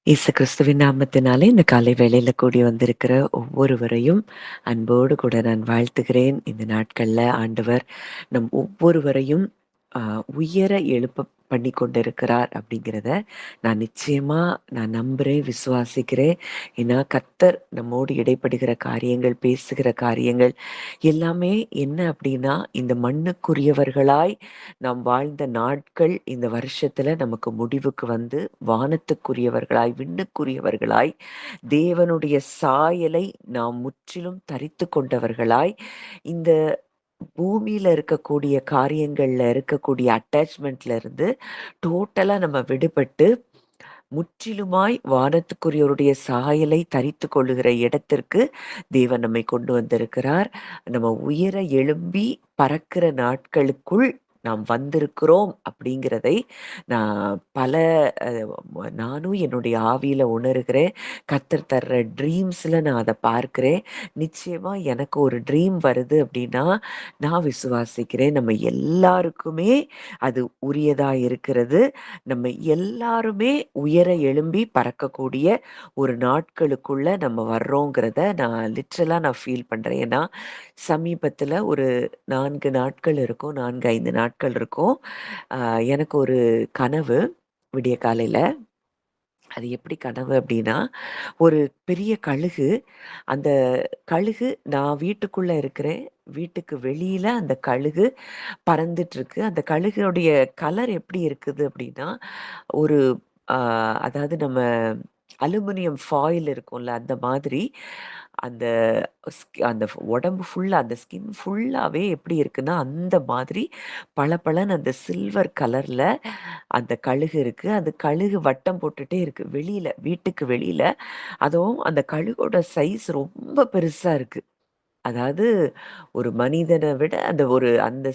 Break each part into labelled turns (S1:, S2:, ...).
S1: இயேசு கிறிஸ்துவின் நாமத்தினாலே இந்த காலை வேளையில கூடி வந்திருக்கிற ஒவ்வொருவரையும் அன்போடு கூட நான் வாழ்த்துகிறேன். இந்த நாட்கள்ல ஆண்டவர் நம் ஒவ்வொருவரையும் உயர எழுப்ப பண்ணி கொண்டிருக்கிறார் அப்படிங்கிறத நான் நிச்சயமா நம்புறேன், விசுவாசிக்கிறேன். ஏன்னா கர்த்தர் நம்மோடு இடைப்படுகிற காரியங்கள், பேசுகிற காரியங்கள் எல்லாமே என்ன அப்படின்னா, இந்த மண்ணுக்குரியவர்களாய் நாம் வாழ்ந்த நாட்கள் இந்த வருஷத்துல நமக்கு முடிவுக்கு வந்து வானத்துக்குரியவர்களாய், விண்ணுக்குரியவர்களாய், தேவனுடைய சாயலை நாம் முற்றிலும் தரித்து கொண்டவர்களாய், இந்த பூமியில இருக்கக்கூடிய காரியங்கள்ல இருக்கக்கூடிய அட்டாச்மெண்ட்ல இருந்து டோட்டலா நம்ம விடுபட்டு, முற்றிலுமாய் வானத்துக்குரியவருடைய சாயலை தரித்துக் கொள்ளுகிற இடத்திற்கு தேவன் நம்மை கொண்டு வந்திருக்கிறார். நம்ம உயர எழும்பி பறக்கிற நாட்களுக்குள் நாம் வந்திருக்கிறோம் அப்படிங்கிறதை நான் அ நானும் என்னுடைய ஆவியில உணர்கிறேன். கர்த்தர் தர்ற ட்ரீம்ஸ்ல நான் அத பார்க்கிறேன். நிச்சயமா எனக்கு ஒரு ட்ரீம் வருது அப்படின்னா, நான் விசுவாசிக்கிறேன். நம்ம எல்லாருக்குமே அது உரியதா இருக்கிறது. நம்ம எல்லாருமே உயர எழும்பி பறக்கக்கூடிய ஒரு நாட்களுக்குள்ள நம்ம வர்றோங்கிறத நான் லிட்ரலா ஃபீல் பண்றேன். ஏன்னா, சமீபத்தில ஒரு 4 நாட்கள் இருக்கும். 4, 5 நாட்கள் இருக்கும். அ எனக்கு ஒரு கனவு விடிய காலையில. அது எப்படி கனவு அப்படின்னா, ஒரு பெரிய கழுகு, அந்த கழுகு நான் வீட்டுக்குள்ள இருக்கிறேன். வீட்டுக்கு வெளியில அந்த கழுகு பறந்துட்டுருக்கு. அந்த கழுகுடைய கலர் எப்படி இருக்குது அப்படின்னா, ஒரு அ அதாவது நம்ம அலுமினியம் ஃபாயில் இருக்கும்ல, அந்த மாதிரி அந்த அந்த உடம்பு ஃபுல்லா அந்த ஸ்கின் ஃபுல்லாவே எப்படி இருக்குன்னா, அந்த மாதிரி பளபளன்னு அந்த சில்வர் கலர்ல அந்த கழுகு இருக்கு. அது கழுகு வட்டம் போட்டுட்டே இருக்கு. வெளியில, வீட்டுக்கு வெளியில. அதுவும் அந்த கழுகோட சைஸ் ரொம்ப பெருசா இருக்கு. அதாவது ஒரு மனிதன விட அந்த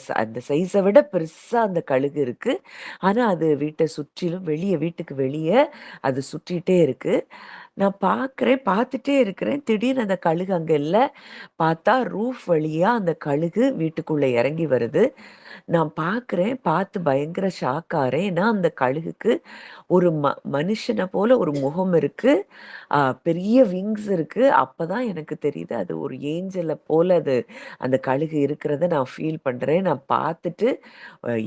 S1: சைஸ விட பெருசா அந்த கழுகு இருக்கு. ஆனா, அது வீட்ட சுற்றிலும் வீட்டுக்கு வெளிய அது சுற்றிட்டே இருக்கு. நான் பார்க்குறேன், பார்த்துட்டே இருக்கிறேன். திடீர்னு அந்த கழுகு அங்க இல்ல. பார்த்தா ரூஃப் வழியா அந்த கழுகு வீட்டுக்குள்ள இறங்கி வருது. நான் பார்க்குறேன், பார்த்து பயங்கர ஷாக் ஆறேன். ஏன்னா, அந்த கழுகுக்கு ஒரு மனுஷன போல ஒரு முகம் இருக்கு. அ பெரிய விங்ஸ் இருக்கு. அப்பதான் எனக்கு தெரியுது, அது ஒரு ஏஞ்சல போல அந்த கழுகு இருக்கிறத நான் ஃபீல் பண்றேன். நான் பார்த்துட்டு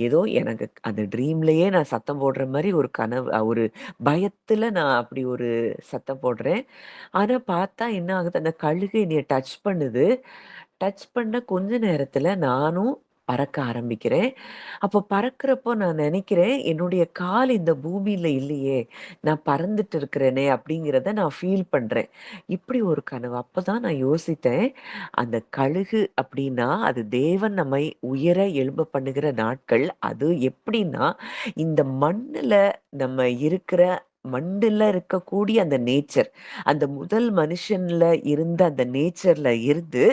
S1: ஏதோ எனக்கு அந்த ட்ரீம்லயே நான் சத்தம் போடுற மாரி ஒரு கனவு ஒரு பயத்துல நான் அப்படி ஒரு சத்தம் போடுறேன். ஆனா பார்த்தா என்ன ஆகுது, அந்த கழுகு என்னைய டச் பண்ணுது. டச் பண்ண கொஞ்ச நேரத்துல நானும் பறக்க ஆரம்பிக்கிறேன். அப்போ பறக்கிறப்போ நான் நெனைக்கிறேன், என்னுடைய கால் இந்த பூமியில இல்லையே! நான் பறந்துட்டு இருக்கிறேனே! அப்படிங்கிறத நான் ஃபீல் பண்றேன். இப்படி ஒரு கனவு. அப்பதான் நான் யோசித்தேன், அந்த கழுகு அப்படின்னா, அது தேவன் நம்மை உயர எழும்ப பண்ணுகிற நாட்கள். அது எப்படின்னா, இந்த மண்ணுல இருக்கக்கூடிய அந்த நேச்சர், அந்த முதல் மனுஷன்ல இருந்த அந்த நேச்சர்ல இருந்து,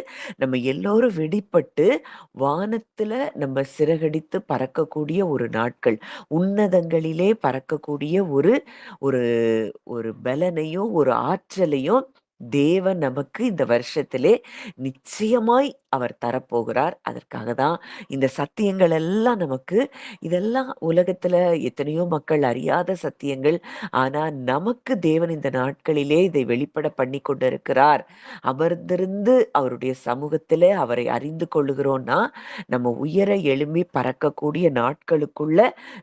S1: நம்ம எல்லோரும் வெளிப்பட்டு, வானத்துல நம்ம சிறகடித்து பறக்கக்கூடிய ஒரு நாட்கள். உன்னதங்களிலே பறக்கக்கூடிய ஒரு ஒரு ஒரு பலனையும், ஒரு ஆற்றலையும் தேவன் நமக்கு இந்த வருஷத்திலே நிச்சயமாய் அவர் தரப்போகிறார். அதற்காக தான் இந்த சத்தியங்கள் எல்லாம் நமக்கு இதெல்லாம் உலகத்துல எத்தனையோ மக்கள் அறியாத சத்தியங்கள். ஆனா, நமக்கு தேவன் இந்த நாட்களிலே இதை வெளிப்பட பண்ணிக் கொண்டிருக்கிறார். அமர்ந்திருந்து அவருடைய சமூகத்திலே அவரை அறிந்து கொள்ளுகிறோம்னா, நம்ம உயர எழும்பி பறக்கக்கூடிய நாட்களுக்குள்ள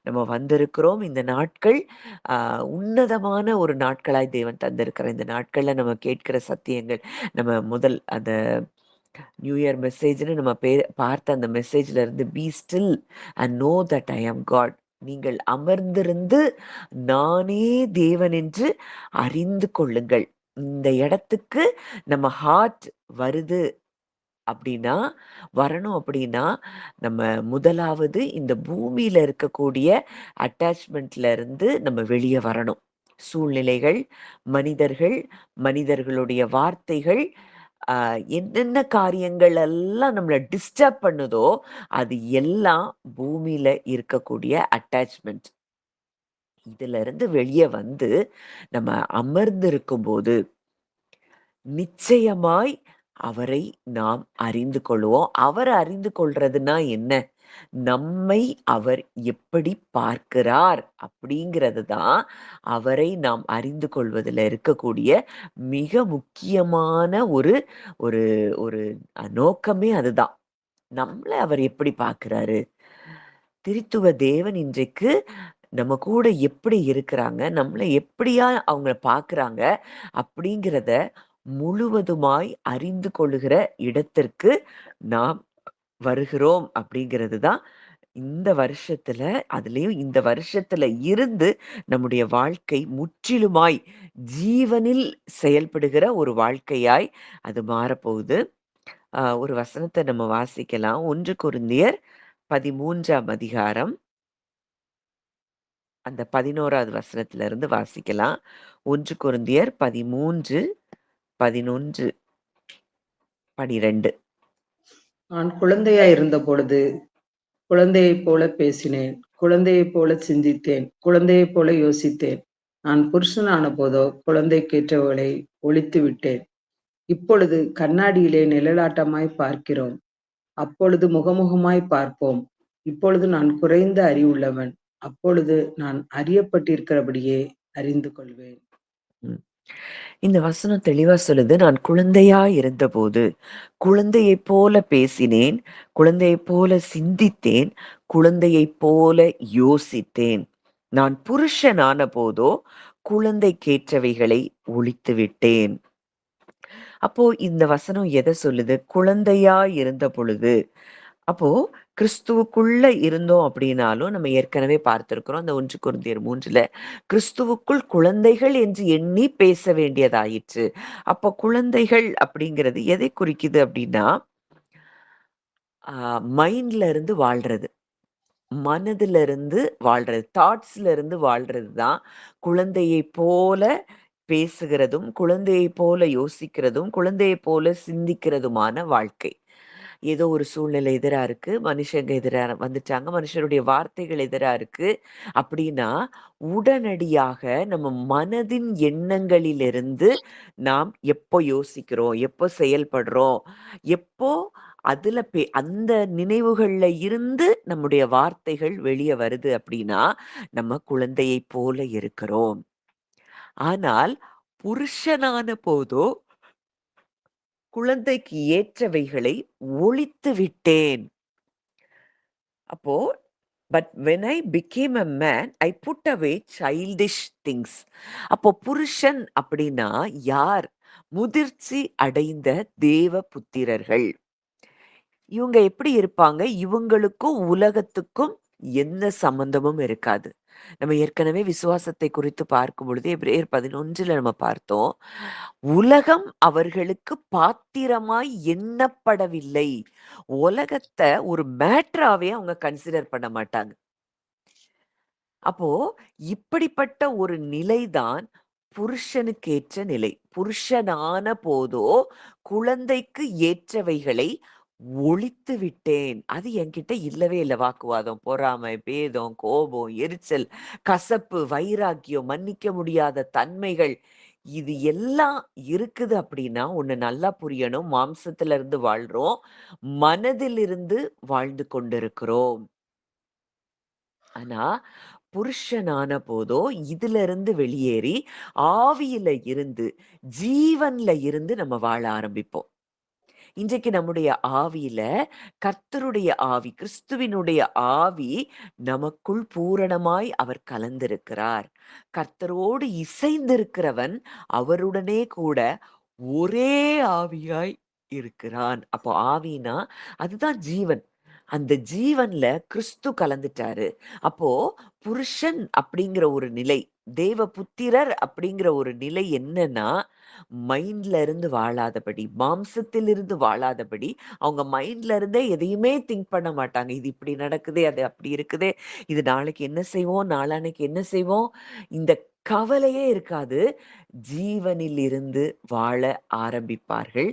S1: நம்ம வந்திருக்கிறோம். இந்த நாட்கள் அ உன்னதமான ஒரு நாட்களாய் தேவன் தந்திருக்கிறார். இந்த நாட்கள்ல நம்ம கேட்கிற சத்தியங்கள், நம்ம முதல் அந்த நியூ இயர் மெசேஜ்ன்னு நம்ம பார்த்த அந்த மெசேஜ்ல இருந்து be still and know that I am God. நீங்கள் அமர்ந்திருந்து நானே தேவன் என்று அறிந்து கொள்ளுங்கள். இந்த இடத்துக்கு நம்ம ஹார்ட் வருது அப்படின்னா, வரணும் அப்படின்னா, நம்ம முதலாவது இந்த பூமியில இருக்கக்கூடிய அட்டாச்மெண்ட்ல இருந்து நம்ம வெளிய வரணும். சூழ்நிலைகள், மனிதர்கள், மனிதர்களுடைய வார்த்தைகள், அ என்னென்ன காரியங்கள் எல்லாம் நம்மள டிஸ்டர்ப் பண்ணுதோ, அது எல்லாம் பூமியில இருக்கக்கூடிய அட்டாச்மெண்ட். இதிலிருந்து வெளிய வந்து, நம்ம அமர்ந்திருக்கும்போது நிச்சயமாய் அவரை நாம் அறிந்து கொள்வோம். அவர அறிந்து கொள்றதுன்னா என்ன? நம்மை அவர் எப்படி பார்க்கிறார் அப்படிங்கிறது தான் அவரை நாம் அறிந்து கொள்வதில் இருக்கக்கூடிய மிக முக்கியமான ஒரு ஒரு ஒரு நோக்கமே அதுதான். நம்மள அவர் எப்படி பார்க்கிறாரு? திருத்துவ தேவன் இன்றைக்கு நம்ம கூட எப்படி இருக்கிறாங்க? நம்மள எப்படியா அவங்க பார்க்குறாங்க? அப்படிங்கிறத முழுவதுமாய் அறிந்து கொள்ளுகிற இடத்திற்கு நாம் வருகிறோம் அப்படிங்கிறது தான் இந்த வருஷத்துல, அதுலயும் இந்த வருஷத்துல இருந்து நம்முடைய வாழ்க்கை முற்றிலுமாய் ஜீவனில் செயல்படுகிற ஒரு வாழ்க்கையாய் அது மாறப்போகுது. ஒரு வசனத்த நம்ம வாசிக்கலாம். 1 கொரிந்தியர் 13ஆம் அதிகாரம். அந்த 11வது வசனத்திலிருந்து வாசிக்கலாம். 1 கொரிந்தியர் 13, 11, 12.
S2: நான் குழந்தையாய் இருந்தபொழுது குழந்தையைப் போல பேசினேன், குழந்தையைப் போல சிந்தித்தேன், குழந்தையைப் போல யோசித்தேன். நான் புருஷனான போதோ குழந்தைக்கேற்றவளை ஒழித்து விட்டேன். இப்பொழுது கண்ணாடியிலே நிழலாட்டமாய் பார்க்கிறோம், அப்பொழுது முகமுகமாய் பார்ப்போம். இப்பொழுது நான் குறைந்த அறிவுள்ளவன், அப்பொழுது நான் அறியப்பட்டிருக்கிறபடியே அறிந்து கொள்வேன்.
S1: இந்த வசனம் தெளிவா சொல்லுது. நான் குழந்தையா இருந்தபோது குழந்தையைப் போல பேசினேன், குழந்தையைப் போல சிந்தித்தேன், குழந்தையைப் போல யோசித்தேன். நான் புருஷனான போதோ குழந்தைக்கேற்றவைகளை ஒழித்து விட்டேன். அப்போ இந்த வசனம் எதை சொல்லுது? குழந்தையா இருந்த பொழுது. அப்போ கிறிஸ்துவுக்குள்ள இருந்தோம் அப்படின்னாலும் நம்ம ஏற்கனவே பார்த்திருக்கிறோம். அந்த 1 கொரிந்தியர் 3ல கிறிஸ்துவுக்குள் குழந்தைகள் என்று எண்ணி பேச வேண்டியதாயிற்று. அப்போ குழந்தைகள் அப்படிங்கிறது எதை குறிக்குது அப்படின்னா, மைண்ட்ல இருந்து வாழ்றது. மனதுல இருந்து வாழ்றது. தாட்ஸ்ல இருந்து வாழ்றது தான் குழந்தையைப் போல பேசுகிறதும், குழந்தையைப் போல யோசிக்கிறதும், குழந்தையைப் போல சிந்திக்கிறதுமான வாழ்க்கை. ஏதோ ஒரு சூழ்நிலை எதிரா இருக்கு. மனுஷங்க எதிரா வந்துட்டாங்க. மனுஷருடைய வார்த்தைகள் எதிரா இருக்கு. அப்படின்னா, உடனடியாக நம்ம மனதின் எண்ணங்களிலிருந்து நாம் எப்போ யோசிக்கிறோம், எப்போ செயல்படுறோம், எப்போ அதுல அந்த நினைவுகள்ல இருந்து நம்முடைய வார்த்தைகள் வெளிய வருது அப்படின்னா, நம்ம குழந்தையைப் போல இருக்கிறோம். ஆனால் புருஷனான போதோ குழந்தைக்கு ஏற்றவைகளை ஒழித்து விட்டேன். அப்போ but when I became a man I put away childish things. அப்போ புருஷன் அப்படின்னா யார்? முதிர்ச்சி அடைந்த தேவ புத்திரர்கள். இவங்க எப்படி இருப்பாங்க? இவங்களுக்கும் உலகத்துக்கும் எந்த சம்பந்தமும் இருக்காது. நம்ம ஏற்கனவே விசுவாசத்தை குறித்து பார்க்கும் பொழுது எபிரேயர் 11ல நம்ம பார்த்தோம். உலகம் அவர்களுக்கு பாத்திரமாய் எண்ணப்படவில்லை. உலகத்த ஒரு மேட்டராவே அவங்க கன்சிடர் பண்ண மாட்டாங்க. அப்போ இப்படிப்பட்ட ஒரு நிலைதான் புருஷனுக்கேற்ற நிலை. புருஷனான போதோ குழந்தைக்கு ஏற்றவைகளை ஒழித்து விட்டேன். அது என்கிட்ட இல்லவே இல்ல. வாக்குவாதம், பொறாமை, பேதம், கோபம், எரிச்சல், கசப்பு, வைராக்கியம், மன்னிக்க முடியாத தன்மைகள் இது எல்லாம் இருக்குது அப்படின்னா, ஒண்ணு நல்லா புரியணும். மாம்சத்துல இருந்து வாழ்றோம். மனதிலிருந்து வாழ்ந்து கொண்டிருக்கிறோம். ஆனா, புருஷனான போதோ இதிலிருந்து வெளியேறி, ஆவியில இருந்து, ஜீவன்ல இருந்து நம்ம வாழ ஆரம்பிப்போம். இன்றைக்கு நம்முடைய ஆவியில கர்த்தருடைய ஆவி, கிறிஸ்துவினுடைய ஆவி நமக்குள் பூரணமாய் அவர் கலந்திருக்கிறார். கர்த்தரோடு இசைந்திருக்கிறவன் அவருடனே கூட ஒரே ஆவியாய் இருக்கிறான். அப்போ ஆவினா அதுதான் ஜீவன். அந்த ஜீவன்ல கிறிஸ்து கலந்துட்டாரு. அப்போ புருஷன் அப்படிங்கிற ஒரு நிலை, தேவ புத்திரர் அப்படிங்கிற ஒரு நிலை என்னன்னா, மைண்ட்ல இருந்து வாழாதபடி, மாம்சத்திலிருந்து வாழாதபடி, அவங்க மைண்ட்ல இருந்தே எதையுமே திங்க் பண்ண மாட்டாங்க. இது இப்படி நடக்குதே, அது அப்படி இருக்குதே, இது நாளைக்கு என்ன செய்வோம், நாளான்னைக்கு என்ன செய்வோம், இந்த கவலையே இருக்காது. ஜீவனில் இருந்து வாழ ஆரம்பிப்பார்கள்.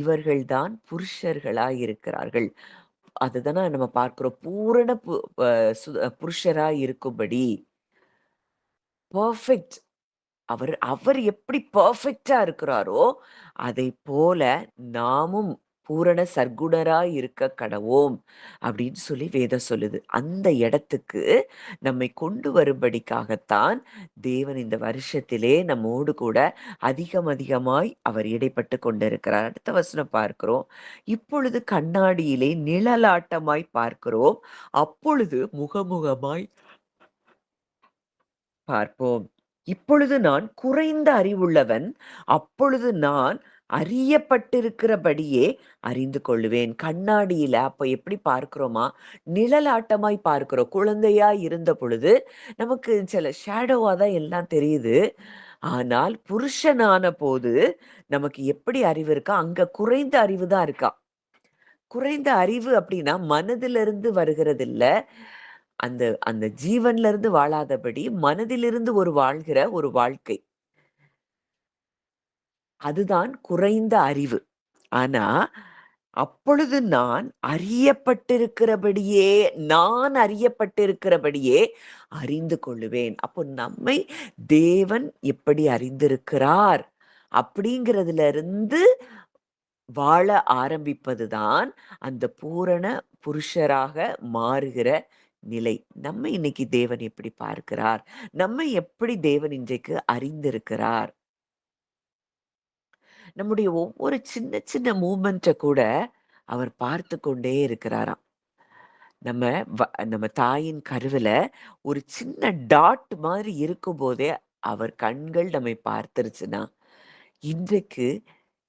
S1: இவர்கள்தான் புருஷர்களாய் இருக்கிறார்கள். அதுதானே நம்ம பார்க்கிறோம். பூரண பு ப சு புருஷராய் இருக்கும்படி பெர்ஃபெக்ட். அவர் அவர் எப்படி பெர்ஃபெக்ட்டா இருக்கிறாரோ, அதைப் போல நாமும் பூரண சர்க்குணராய் இருக்க கடவோம் அப்படின்னு சொல்லி வேதம் சொல்லுது. அந்த இடத்துக்கு நம்மை கொண்டு வரும்படிக்காகத்தான் தேவன் இந்த வருஷத்திலே நம்மோடு கூட அதிகம் அதிகமாய் அவர் இடைப்பட்டு கொண்டிருக்கிறார். அடுத்த வசனம் பார்க்கிறோம். இப்பொழுது கண்ணாடியிலே நிழலாட்டமாய் பார்க்கிறோம், அப்பொழுது முகமுகமாய் பார்ப்போம். இப்பொழுது நான் குறைந்த அறிவுள்ளவன், அப்பொழுது நான் அறியப்பட்டிருக்கிறபடியே அறிந்து கொள்ளுவேன். கண்ணாடியில அப்ப எப்படி பார்க்கிறோமா? நிழலாட்டமாய் பார்க்கிறோம். குழந்தையாய் இருந்த பொழுது நமக்கு சில ஷேடோவா தான் எல்லாம் தெரியுது. ஆனால் புருஷனான போது நமக்கு எப்படி அறிவு இருக்கா? அங்க குறைந்த அறிவு தான் இருக்கா. குறைந்த அறிவு அப்படின்னா மனதிலிருந்து வருகிறதில்ல. அந்த அந்த ஜீவன்ல இருந்து வாழாதபடி மனதிலிருந்து வாழ்கிற ஒரு வாழ்க்கை. அதுதான் குறைந்த அறிவு. ஆனா, அப்பொழுது நான் அறியப்பட்டிருக்கிறபடியே அறிந்து கொள்ளுவேன். அப்போ நம்மை தேவன் எப்படி அறிந்திருக்கிறார் அப்படிங்கிறதுல இருந்து வாழ ஆரம்பிப்பதுதான் அந்த பூரண புருஷராக மாறுகிற நிலை. நம்மை இன்னைக்கு தேவன் எப்படி பார்க்கிறார்? நம்மை எப்படி தேவன் இன்றைக்கு அறிந்திருக்கிறார்? நம்முடைய ஒவ்வொரு சின்ன சின்ன மூவ்மெண்ட்ட கூட அவர் பார்த்து கொண்டே இருக்கிறாராம். நம்ம நம்ம தாயின் கருவில ஒரு சின்ன டாட் மாதிரி இருக்கும்போதே அவர் கண்கள் நம்மை பார்த்துருச்சுன்னா, இன்றைக்கு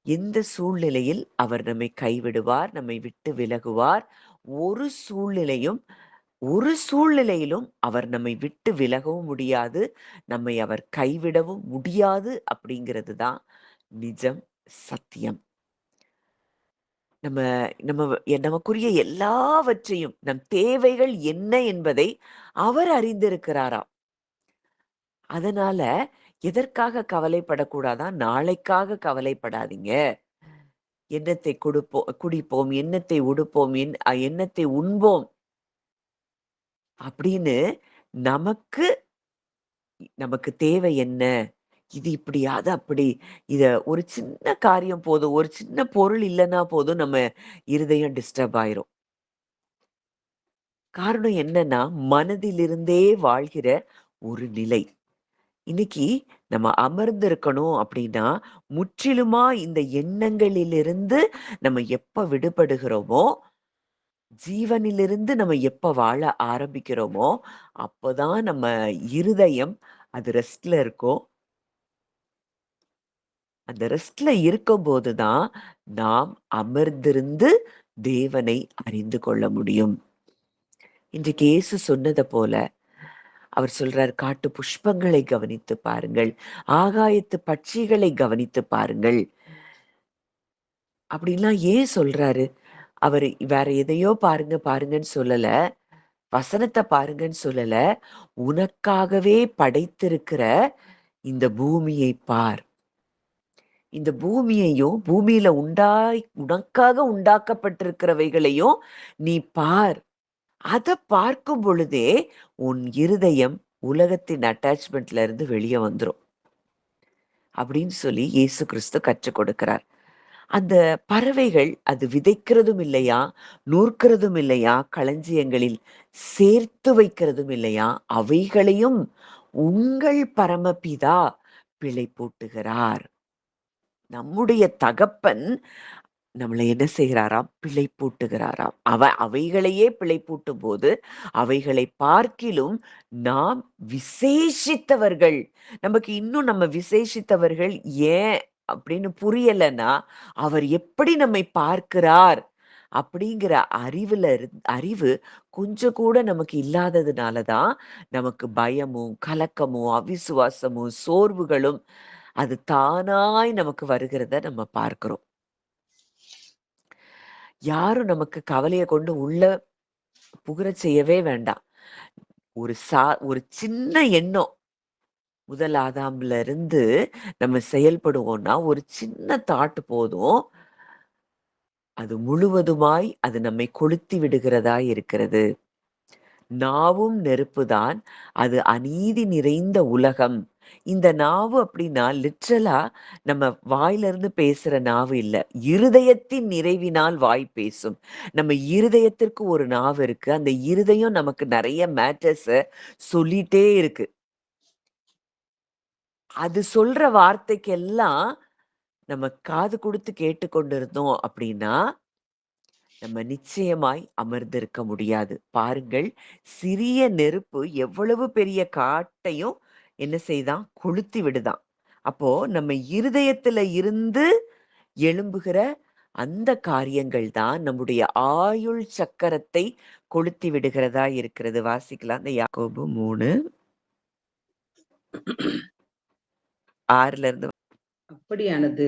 S1: எந்த சூழ்நிலையில் அவர் நம்மை கைவிடுவார், நம்மை விட்டு விலகுவார்? ஒரு சூழ்நிலையும் ஒரு சூழ்நிலையிலும் அவர் நம்மை விட்டு விலகவும் முடியாது. நம்மை அவர் கைவிடவும் முடியாது அப்படிங்கிறது தான் நிஜம், சத்தியம். நம்ம நம்ம நமக்குரிய எல்லாவற்றையும், நம் தேவைகள் என்ன என்பதை அவர் அறிந்திருக்கிறாராம். அதனால எதற்காக கவலைப்படக்கூடாதாம்? நாளைக்காக கவலைப்படாதீங்க. எண்ணத்தை குடிப்போம், எண்ணத்தை உடுப்போம், எண்ணத்தை உண்போம் அப்படின்னு நமக்கு நமக்கு தேவை என்ன? இது இப்படி, அது அப்படி. இத ஒரு சின்ன காரியம் போதும், ஒரு சின்ன பொருள் இல்லன்னா போதும், நம்ம இருதயம் டிஸ்டர்ப் ஆயிரும். காரணம் என்னன்னா, மனதிலிருந்தே வாழ்கிற ஒரு நிலை. இன்னைக்கு நம்ம அமர்ந்திருக்கணும் அப்படின்னா, முற்றிலுமா இந்த எண்ணங்களிலிருந்து நம்ம எப்ப விடுபடுகிறோமோ, ஜீவனிலிருந்து நம்ம எப்ப வாழ ஆரம்பிக்கிறோமோ, அப்பதான் நம்ம இருதயம் அது ரெஸ்ட்ல இருக்கும். அந்த ரெஸ்ட்ல இருக்கும்போது தான் நாம் அமர்ந்திருந்து தேவனை அறிந்து கொள்ள முடியும். இன்றைக்கு இயேசு சொன்னத போல அவர் சொல்றார், காட்டு புஷ்பங்களை கவனித்து பாருங்கள், ஆகாயத்து பட்சிகளை கவனித்து பாருங்கள் அப்படின்லாம் ஏன் சொல்றாரு? அவரு வேற எதையோ பாருங்க பாருங்கன்னு சொல்லல. வசனத்த பாருங்கன்னு சொல்லல. உனக்காகவே படைத்திருக்கிற இந்த பூமியை பார். இந்த பூமியையும், பூமியில உனக்காக உண்டாக்கப்பட்டிருக்கிறவைகளையும் நீ பார். அத பார்க்கும் பொழுதே உன் இருதயம் உலகத்தின் அட்டாச்மெண்ட்ல இருந்து வெளிய வந்துரும். அப்படின்னு சொல்லி இயேசு கிறிஸ்து கற்றுக் கொடுக்கிறார். அந்த பறவைகள் அது விதைக்கிறதும் இல்லையா, நூற்கிறதும் இல்லையா, களஞ்சியங்களில் சேர்த்து வைக்கிறதும் இல்லையா, அவைகளையும் உங்கள் பரமபிதா பிழைப்பூட்டுகிறார். நம்முடைய தகப்பன் நம்மள என்ன செய்கிறாராம்? பிழைப்பூட்டுகிறாராம். அவைகளையே பிழைப்பூட்டும்போது, அவைகளை பார்க்கிலும் நாம் விசேஷித்தவர்கள். நமக்கு இன்னும் நம்ம விசேஷித்தவர்கள் ஏன் அப்படின்னு புரியலன்னா, அவர் எப்படி நம்மை பார்க்கிறார் அப்படிங்கிற அறிவு கொஞ்சம் கூட நமக்கு இல்லாததுனால தான், நமக்கு பயமும், கலக்கமும், அவிசுவாசமும், சோர்வுகளும் அது தானாய் நமக்கு வருகிறத நம்ம பார்க்கிறோம். யாரும் நமக்கு கவலைய கொண்டு உள்ள புகுரச் செய்யவே வேண்டாம். ஒரு சின்ன எண்ணம் முதல் ஆதாம்ல இருந்து நம்ம செயல்படுவோம்னா, ஒரு சின்ன தாட் போதும். அது முழுவதுமாய் அது நம்மை கொளுத்தி விடுகிறதாய் இருக்கிறது. நாவும் நெருப்புதான். அது அநீதி நிறைந்த உலகம். இந்த நாவு அப்படின்னா லிட்ரலா நம்ம வாயிலிருந்து பேசுற நாவு இல்ல. இருதயத்தின் நிறைவினால் வாய் பேசும். நம்ம இருதயத்திற்கு ஒரு நாவு இருக்கு. அந்த இருதயம் நமக்கு நெறைய மேட்டர்ஸ சொல்லிட்டே இருக்கு. அது சொல்ற வார்த்தைக்கெல்லாம் நம்ம காது குடுத்து கேட்டுக்கொண்டிருந்தோம் அப்படின்னா, நம்ம நிச்சயமாய் அமர்ந்திருக்க முடியாது. பாருங்கள், சிறிய நெருப்பு எவ்வளவு பெரிய காட்டையும் என்ன செய்யுதாம்? கொளுத்தி விடுதாம். அப்போ நம்ம இருதயத்துல இருந்து எழும்புகிற அந்த காரியங்கள் தான் நம்முடைய ஆயுள் சக்கரத்தை கொளுத்தி விடுகிறதா இருக்கிறது. வாசிக்கலாம். அந்த யாக்கோபு 3, 6ல இருந்து.
S2: அப்படியானது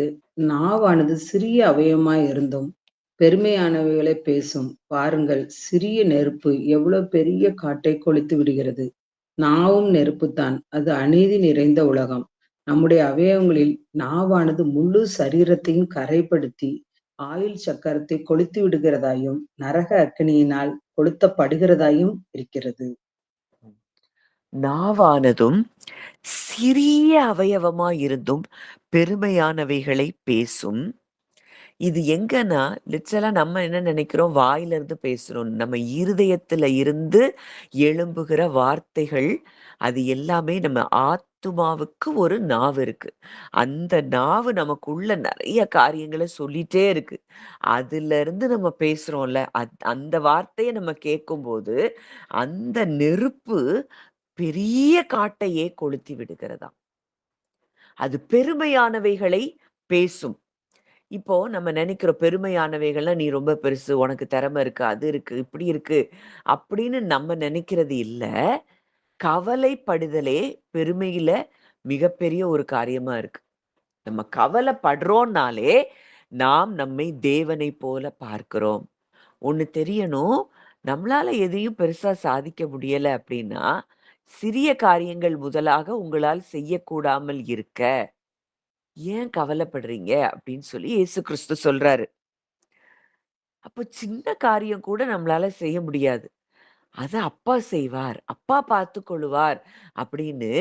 S2: நாவானது சிறிய அவயவமாய் இருந்தும் பெருமையானவைகளை பேசும். பாருங்கள், சிறிய நெருப்பு எவ்வளவு பெரிய காட்டை கொளுத்து விடுகிறது. நாவும் நெருப்புத்தான். அது அநீதி நிறைந்த உலகம். நம்முடைய அவயவங்களில் நாவானது முழு சரீரத்தையும் கரைப்படுத்தி ஆயுள் சக்கரத்தை கொளுத்தி விடுகிறதாயும் நரக அக்கினியினால் கொளுத்தப்படுகிறதாயும் இருக்கிறது.
S1: நாவானதும் சிறிய அவயவமாய் இருந்தும் பெருமையானவைகளை பேசும். இது எங்கன்னா, லிட்ரலா நம்ம என்ன நெனைக்கிறோம்? வாயில இருந்து பேசுறோம். நம்ம இருதயத்துல இருந்து எழும்புகிற வார்த்தைகள், அது எல்லாமே நம்ம ஆத்துமாவுக்கு ஒரு நாவு இருக்கு. அந்த நாவு நமக்குள்ள நெறைய காரியங்கள சொல்லிட்டே இருக்கு. அதுலருந்து நம்ம பேசுறோம்ல, அந்த வார்த்தைய நம்ம கேட்கும்போது, அந்த நெருப்பு பெரிய காட்டையே கொளுத்தி விடுகிறதாம். அது பெருமையானவைகளை பேசும். இப்போ நம்ம நெனைக்கிறோம் பெருமையானவைகள்லாம், "நீ ரொம்ப பெருசு, உனக்கு திறமை இருக்கு, அது இருக்கு, இப்படி இருக்கு" அப்படின்னு நம்ம நெனைக்கிறது இல்ல. கவலைப்படுதலே பெருமையில மிகப்பெரிய ஒரு காரியமா இருக்கு. நம்ம கவலைப்படுறோம்னாலே, நாம் நம்மை தேவனைப் போல பார்க்கிறோம். ஒண்ணு தெரியணும், நம்மளால எதையும் பெருசா சாதிக்க முடியல அப்படின்னா, சிறிய காரியங்கள் முதலாக உங்களால் செய்யக்கூடாமல் இருக்க, ஏன் கவலைப்படுறீங்க? அப்படின்னு சொல்லி இயேசு கிறிஸ்து சொல்றாரு. அப்போ சின்ன காரியம் கூட நம்மளால செய்ய முடியாது. அத அப்பா செய்வார். அப்பா பார்த்துக்கொள்ளுவார். அப்படின்னு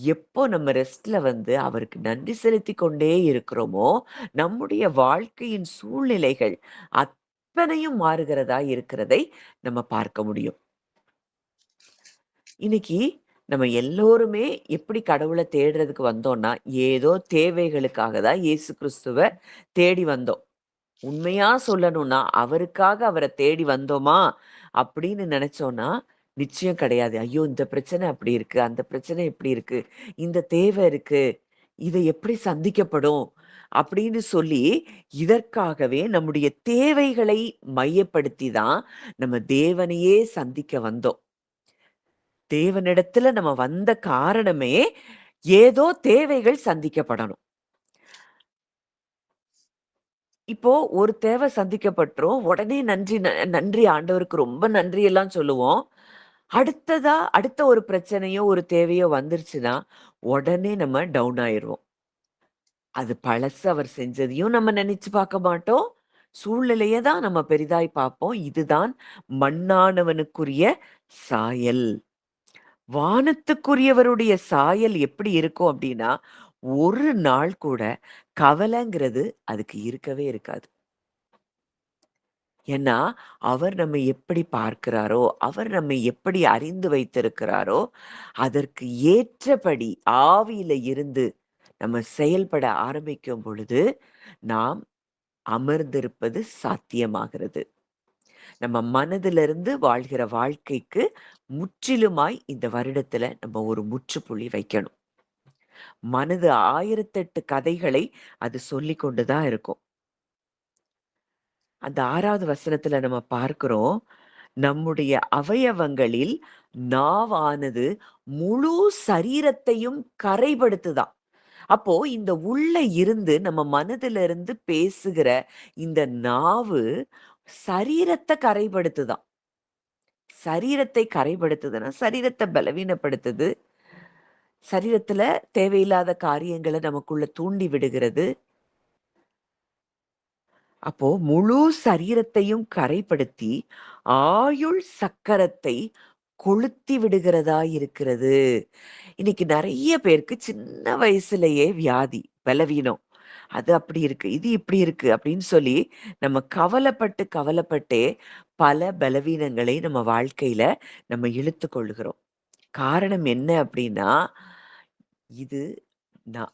S1: எப்போ நம்ம ரெஸ்ட்ல வந்து அவருக்கு நன்றி செலுத்திக் கொண்டே இருக்கிறோமோ, நம்முடைய வாழ்க்கையின் சூழ்நிலைகள் அத்தனையும் மாறுகிறதா இருக்கிறதை நம்ம பார்க்க முடியும். இன்னைக்கு நம்ம எல்லோருமே எப்படி கடவுள தேடுறதுக்கு வந்தோம்னா, ஏதோ தேவைகளுக்காக தான் இயேசு கிறிஸ்துவ தேடி வந்தோம். உண்மையா சொல்லணும்னா, அவருக்காக அவர தேடி வந்தோமா? அப்படின்னு நெனச்சோம்னா, நிச்சயம் கிடையாது. ஐயோ! இந்த பிரச்சனை அப்படி இருக்கு. அந்த பிரச்சனை இப்படி இருக்கு. இந்த தேவை இருக்கு. இது எப்படி சந்திக்கப்படும்? அப்படின்னு சொல்லி, இதற்காகவே நம்முடைய தேவைகளை மையப்படுத்தி தான் நம்ம தேவனையே சந்திக்க வந்தோம். தேவனிடத்துல நம்ம வந்த காரணமே, ஏதோ தேவைகள் சந்திக்கப்படணும். இப்போ ஒரு தேவை சந்திக்கப்பட்டுரும். உடனே நன்றி ஆண்டவருக்கு ரொம்ப நன்றி எல்லாம் சொல்லுவோம். அடுத்த ஒரு பிரச்சனையோ, ஒரு தேவையோ வந்துருச்சுன்னா, உடனே நம்ம டவுன் ஆயிருவோம். அது பழசு அவர் செஞ்சதையும் நம்ம நெனச்சு பார்க்க மாட்டோம். சூழ்நிலைய தான் நம்ம பெரிதாய் பார்ப்போம். இதுதான் மண்ணானவனுக்குரிய சாயல். வானத்துக்குரியவருடைய சாயல் எப்படி இருக்கும் அப்டின்னா, ஒரு நாள் கூட கவலைங்கிறது அதுக்கு இருக்கவே இருக்காது. ஏன்னா, அவர் நம்மை எப்படி பார்க்கிறாரோ, அவர் நம்மை எப்படி அறிந்து வைத்திருக்கிறாரோ, அதற்கு ஏற்றபடி ஆவியில இருந்து நம்ம செயல்பட ஆரம்பிக்கும் பொழுது, நாம் அமர்ந்திருப்பது சாத்தியமாகிறது. நம்ம மனதிலிருந்து வாழ்கிற வாழ்க்கைக்கு முற்றிலுமாய் இந்த வருடத்துல நம்ம ஒரு முற்றுப்புள்ளி வைக்கணும். மனது 1008 கதைகளை அது சொல்லிக் கொண்டு தான் இருக்கும். அந்த 6வது வசனத்துல நம்ம பார்க்கிறோம், நம்முடைய அவயவங்களில் நாவானது முழு சரீரத்தையும் கரைப்படுத்துதாம். அப்போ இந்த உள்ள இருந்து நம்ம மனதில இருந்து பேசுகிற இந்த நாவு சரீரத்த கரைப்படுத்துதாம். சரீரத்தை கரைப்படுத்துதுன்னா, சரீரத்த பலவீனப்படுத்துது. சரீரத்துல தேவையில்லாத காரியங்கள நமக்குள்ள தூண்டி விடுகிறது. அப்போ முழு சரீரத்தையும் கரைப்படுத்தி, ஆயுள் சக்கரத்தை கொளுத்தி விடுகிறதா இருக்கிறது. இன்னைக்கு நெறைய பேருக்கு சின்ன வயசுலயே வியாதி, பலவீனம். அது அப்படி இருக்கு, இது இப்படி இருக்கு அப்படின்னு சொல்லி நம்ம கவலைப்பட்டு, கவலைப்பட்டே பல பலவீனங்களை நம்ம வாழ்க்கையில நம்ம இழுத்துக் கொள்ளுகிறோம். காரணம் என்ன அப்படின்னா, இது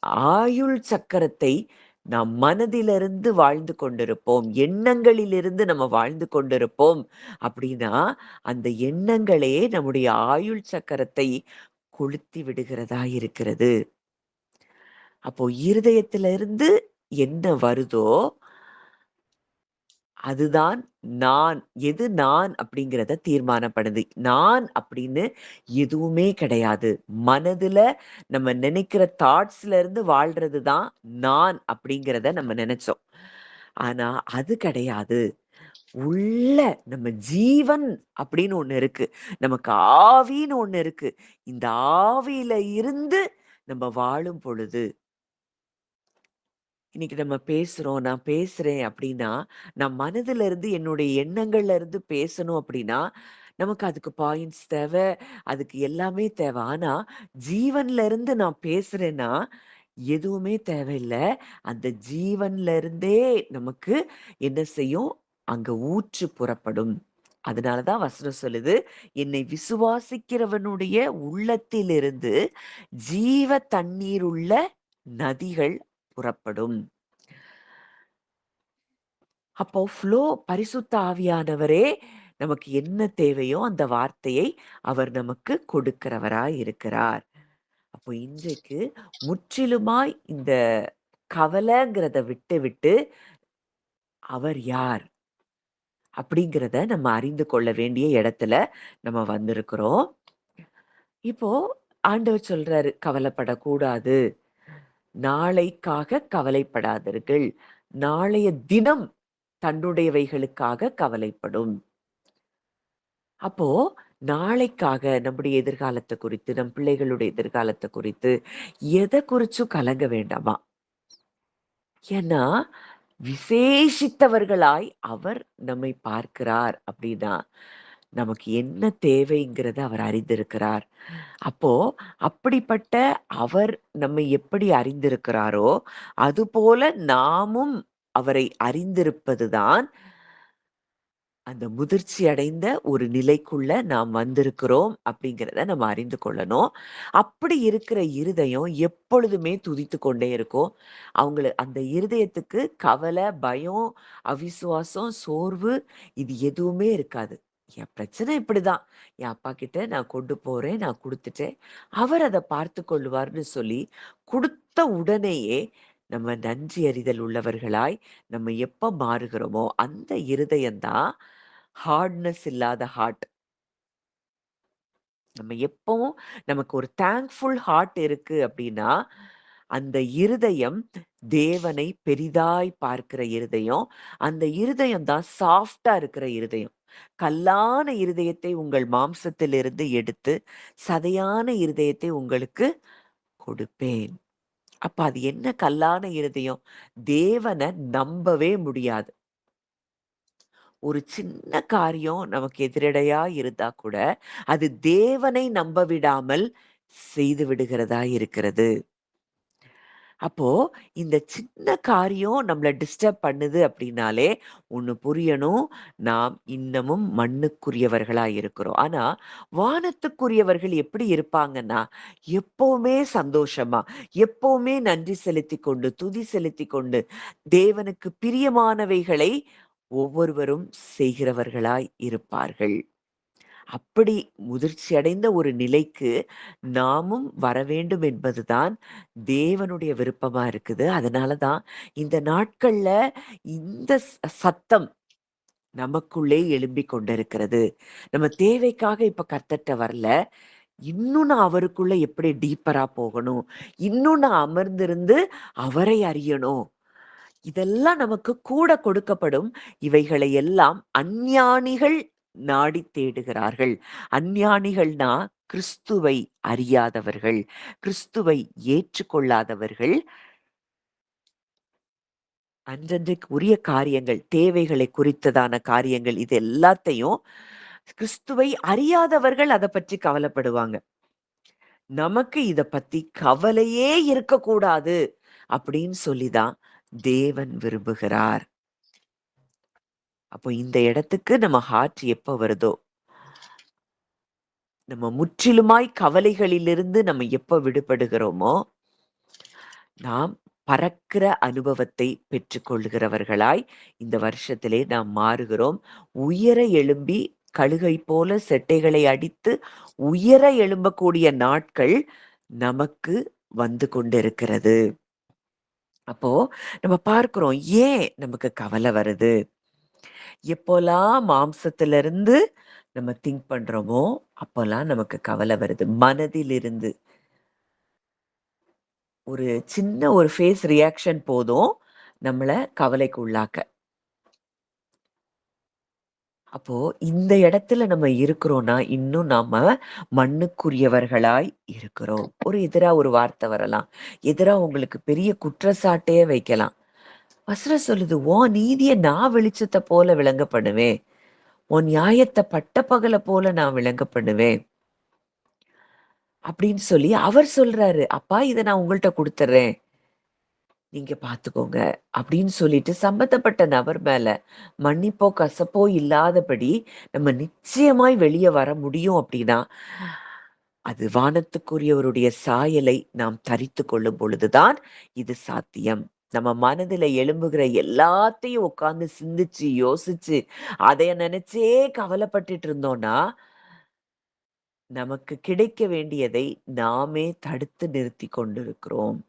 S1: ஆயுள் சக்கரத்தை நாம் மனதிலிருந்து வாழ்ந்து கொண்டிருப்போம். எண்ணங்களிலிருந்து நம்ம வாழ்ந்து கொண்டிருப்போம் அப்படின்னா, அந்த எண்ணங்களே நம்முடைய ஆயுள் சக்கரத்தை கொளுத்தி விடுகிறதா இருக்கிறது. அப்போ இருதயத்திலிருந்து என்ன வருதோ, அதுதான் நான். எது நான் அப்படிங்கிறத தீர்மானப்படுது. நான் அப்படின்னு எதுவுமே கிடையாது. மனதுல நம்ம நினைக்கிற தாட்ஸ்ல இருந்து வாழ்றது தான் நான் அப்படிங்கிறத நம்ம நினைச்சோம். ஆனா அது கிடையாது. உள்ள நம்ம ஜீவன் அப்படின்னு ஒண்ணு இருக்கு. நமக்கு ஆவின்னு ஒண்ணு இருக்கு. இந்த ஆவியில இருந்து நம்ம வாழும் பொழுது இன்னைக்கு நம்ம பேசுறோம். நான் பேசுறேன் அப்படின்னா, நான் மனதுல இருந்து என்னுடைய எண்ணங்கள்ல இருந்து பேசணும் அப்படின்னா, நமக்கு அதுக்கு பாயிண்ட்ஸ் தேவ. அதுக்கு எல்லாமே தேவ. ஆனா, ஜீவன்ல இருந்து நான் பேசுறேன்னா, எதுவுமே தேவையில்ல. அந்த ஜீவன்ல இருந்தே நமக்கு என்ன செய்யும்? அங்க ஊற்று புறப்படும். அதனால தான் வசனம் சொல்லுது, "என்னை விசுவாசிக்கிறவனுடைய உள்ளத்திலிருந்து ஜீவ தண்ணீர் உள்ள நதிகள் புறப்படும்." அப்போ பரிசுத்த ஆவியானவரே நமக்கு என்ன தேவையோ அந்த வார்த்தையை அவர் நமக்கு கொடுக்கிறவராய் இருக்கிறார். அப்போ இன்றைக்கு முற்றிலுமாய் இந்த கவலைங்கிறத விட்டு அவர் யார் அப்படிங்கிறத நம்ம அறிந்து கொள்ள வேண்டிய இடத்துல நம்ம வந்திருக்கிறோம். இப்போ ஆண்டவர் சொல்றாரு, கவலைப்படக்கூடாது. நாளைக்காக கவலைப்படாதீர்கள். நாளைய தினம் தன்னுடையவைகளுக்காக கவலைப்படும். அப்போ நாளைக்காக நம்முடைய எதிர்காலத்த குறித்து, நம் பிள்ளைகளுடைய எதிர்காலத்த குறித்து எத குறிச்சும் கலங்க வேண்டாமா. ஏன்னா, விசேஷித்தவர்களாய் அவர் நம்மை பார்க்கிறார் அப்படின்னா, நமக்கு என்ன தேவைங்கிறத அவர் அறிந்திருக்கிறார். அப்போ அப்படிப்பட்ட அவர் நம்மை எப்படி அறிந்திருக்கிறாரோ, அதுபோல நாமும் அவரை அறிந்திருப்பதுதான் அந்த முதிர்ச்சி அடைந்த ஒரு நிலைக்குள்ள நாம் வந்திருக்கிறோம் அப்படிங்கிறத நம்ம அறிந்து கொள்ளணும். அப்படி இருக்கிற இருதயம் எப்பொழுதுமே துதித்துக் கொண்டே இருக்கும். அந்த இருதயத்துக்கு கவலை, பயம், அவிசுவாசம், சோர்வு இது எதுவுமே இருக்காது. என் பிரச்சனை இப்படிதான். என் அப்பா கிட்ட நான் கொண்டு போறேன், நான் குடுத்துட்டேன். அவர் அத பார்த்துக் கொள்ளுவார்ன்னு சொல்லி, குடுத்த உடனேயே நம்ம நன்றி அறிதல் உள்ளவர்களாய் நம்ம எப்ப மாறுகிறோமோ, அந்த இருதயம் தான் ஹார்ட்னஸ் இல்லாத ஹார்ட். நம்ம எப்பவும் நமக்கு ஒரு தேங்க்ஃபுல் ஹார்ட் இருக்கு அப்படின்னா, அந்த இருதயம் தேவனை பெரிதாய் பார்க்கிற இருதயம். அந்த இருதயம் தான் சாஃப்ட்டா இருக்கிற இருதயம். கல்லான இருதயத்தை உங்கள் மாம்சத்திலிருந்து எடுத்து, சதையான இருதயத்தை உங்களுக்கு கொடுப்பேன். அப்ப அது என்ன கல்லான இருதயம்? தேவன நம்பவே முடியாது. ஒரு சின்ன காரியம் நமக்கு எதிரடையா இருந்தா கூட, அது தேவனை நம்ப விடாமல் செய்து விடுகிறதா இருக்கிறது. அப்போ இந்த சின்ன காரியம் நம்மள டிஸ்டர்ப் பண்ணுது அப்படின்னாலே, ஒண்ணு புரியணும். நாம் இன்னமும் மண்ணுக்குரியவர்களா இருக்கிறோம். ஆனா, வானத்துக்குரியவர்கள் எப்படி இருப்பாங்கன்னா, எப்பவுமே சந்தோஷமா, எப்பவுமே நன்றி செலுத்திக் கொண்டு, துதி செலுத்திக் கொண்டு, தேவனுக்கு பிரியமானவைகளை ஒவ்வொருவரும் செய்கிறவர்களாய் இருப்பார்கள். அப்படி முதிர்ச்சி அடைந்த ஒரு நிலைக்கு நாமும் வரவேண்டும் என்பதுதான் தேவனுடைய விருப்பமா இருக்குது. அதனால தான் இந்த நாட்கள்ல இந்த சத்தம் நமக்குள்ளே எழும்பிக் கொண்டிருக்கிறது. நம்ம தேவைக்காக இப்ப கர்த்தர்ட்ட வரல. இன்னும் நான் அவருக்குள்ள எப்படி டீப்பரா போகணும்? இன்னும் நான் அமர்ந்திருந்து அவரை அறியணும். இதெல்லாம் நமக்கு கூட கொடுக்கப்படும். இவைகளை எல்லாம் அஞ்ஞானிகள் நாடித் தேடுகிறார்கள். அஞ்ஞானிகள்னா கிறிஸ்துவை அறியாதவர்கள், கிறிஸ்துவை ஏற்றுக்கொள்ளாதவர்கள். அன்றன்றைக்கு உரிய காரியங்கள், தேவைகளை குறித்ததான காரியங்கள் இது எல்லாத்தையும் கிறிஸ்துவை அறியாதவர்கள் அத பற்றி கவலைப்படுவாங்க. நமக்கு இத பத்தி கவலையே இருக்கக்கூடாது அப்படின்னு சொல்லி தான் தேவன் விரும்புகிறார். அப்போ இந்த இடத்துக்கு நம்ம ஹார்ட் எப்ப வருதோ, நம்ம முற்றிலுமாய் கவலைகளிலிருந்து நம்ம எப்ப விடுபடுகிறோமோ, நாம் பறக்கிற அனுபவத்தை பெற்றுக்கொள்கிறவர்களாய் இந்த வருஷத்திலே நாம் மாறுகிறோம். உயர எழும்பி கழுகை போல செட்டைகளை அடித்து உயர எழும்பக்கூடிய நாட்கள் நமக்கு வந்து கொண்டிருக்கிறது. அப்போ நம்ம பார்க்கிறோம், ஏன் நமக்கு கவலை வருது? எப்போலாம் மாம்சத்திலிருந்து நம்ம திங்க் பண்றோமோ, அப்போலாம் நமக்கு கவலை வருது. மனதிலிருந்து ஒரு சின்ன ஒரு ஃபேஸ் ரியாக்ஷன் போதும், நம்மள கவலைக்கு உள்ளாக்க. அப்போ இந்த இடத்துல நம்ம இருக்கிறோம்னா, இன்னும் நாம மண்ணுக்குரியவர்களாய் இருக்கிறோம். எதிரா ஒரு வார்த்தை வரலாம். எதிரா உங்களுக்கு பெரிய குற்றச்சாட்டே வைக்கலாம். வசனம் சொல்லுது, "உன் நீதிய நான் வெளிச்சத்த போல விளங்க பண்ணுவேன். உன் நியாயத்த பட்டப்பகல போல நான் விளங்க பண்ணுவேன்." அப்படின்னு சொல்லி அவர் சொல்றாரு. "அப்பா இத நான் உங்கள்ட்ட குடுத்துர்றேன். நீங்க பார்த்துக்கோங்க." அப்படின்னு சொல்லிட்டு சம்பந்தப்பட்ட நபர் மேல மன்னிப்போ, கசப்போ இல்லாதபடி நம்ம நிச்சயமாய் வெளிய வர முடியும் அப்படின்னா, அது வானத்துக்குரியவருடைய சாயலை நாம் தரித்துக் கொள்ளும் பொழுதுதான் இது சாத்தியம். நம்ம மனதில எழும்புகிற எல்லாத்தையும் உட்கார்ந்து சிந்திச்சு, யோசிச்சு, அதைய நினைச்சே கவலைப்பட்டுட்டு இருந்தோம்னா, நமக்கு கிடைக்க வேண்டியதை நாமே தடுத்து நிறுத்திக் கொண்டிருக்கிறோம்.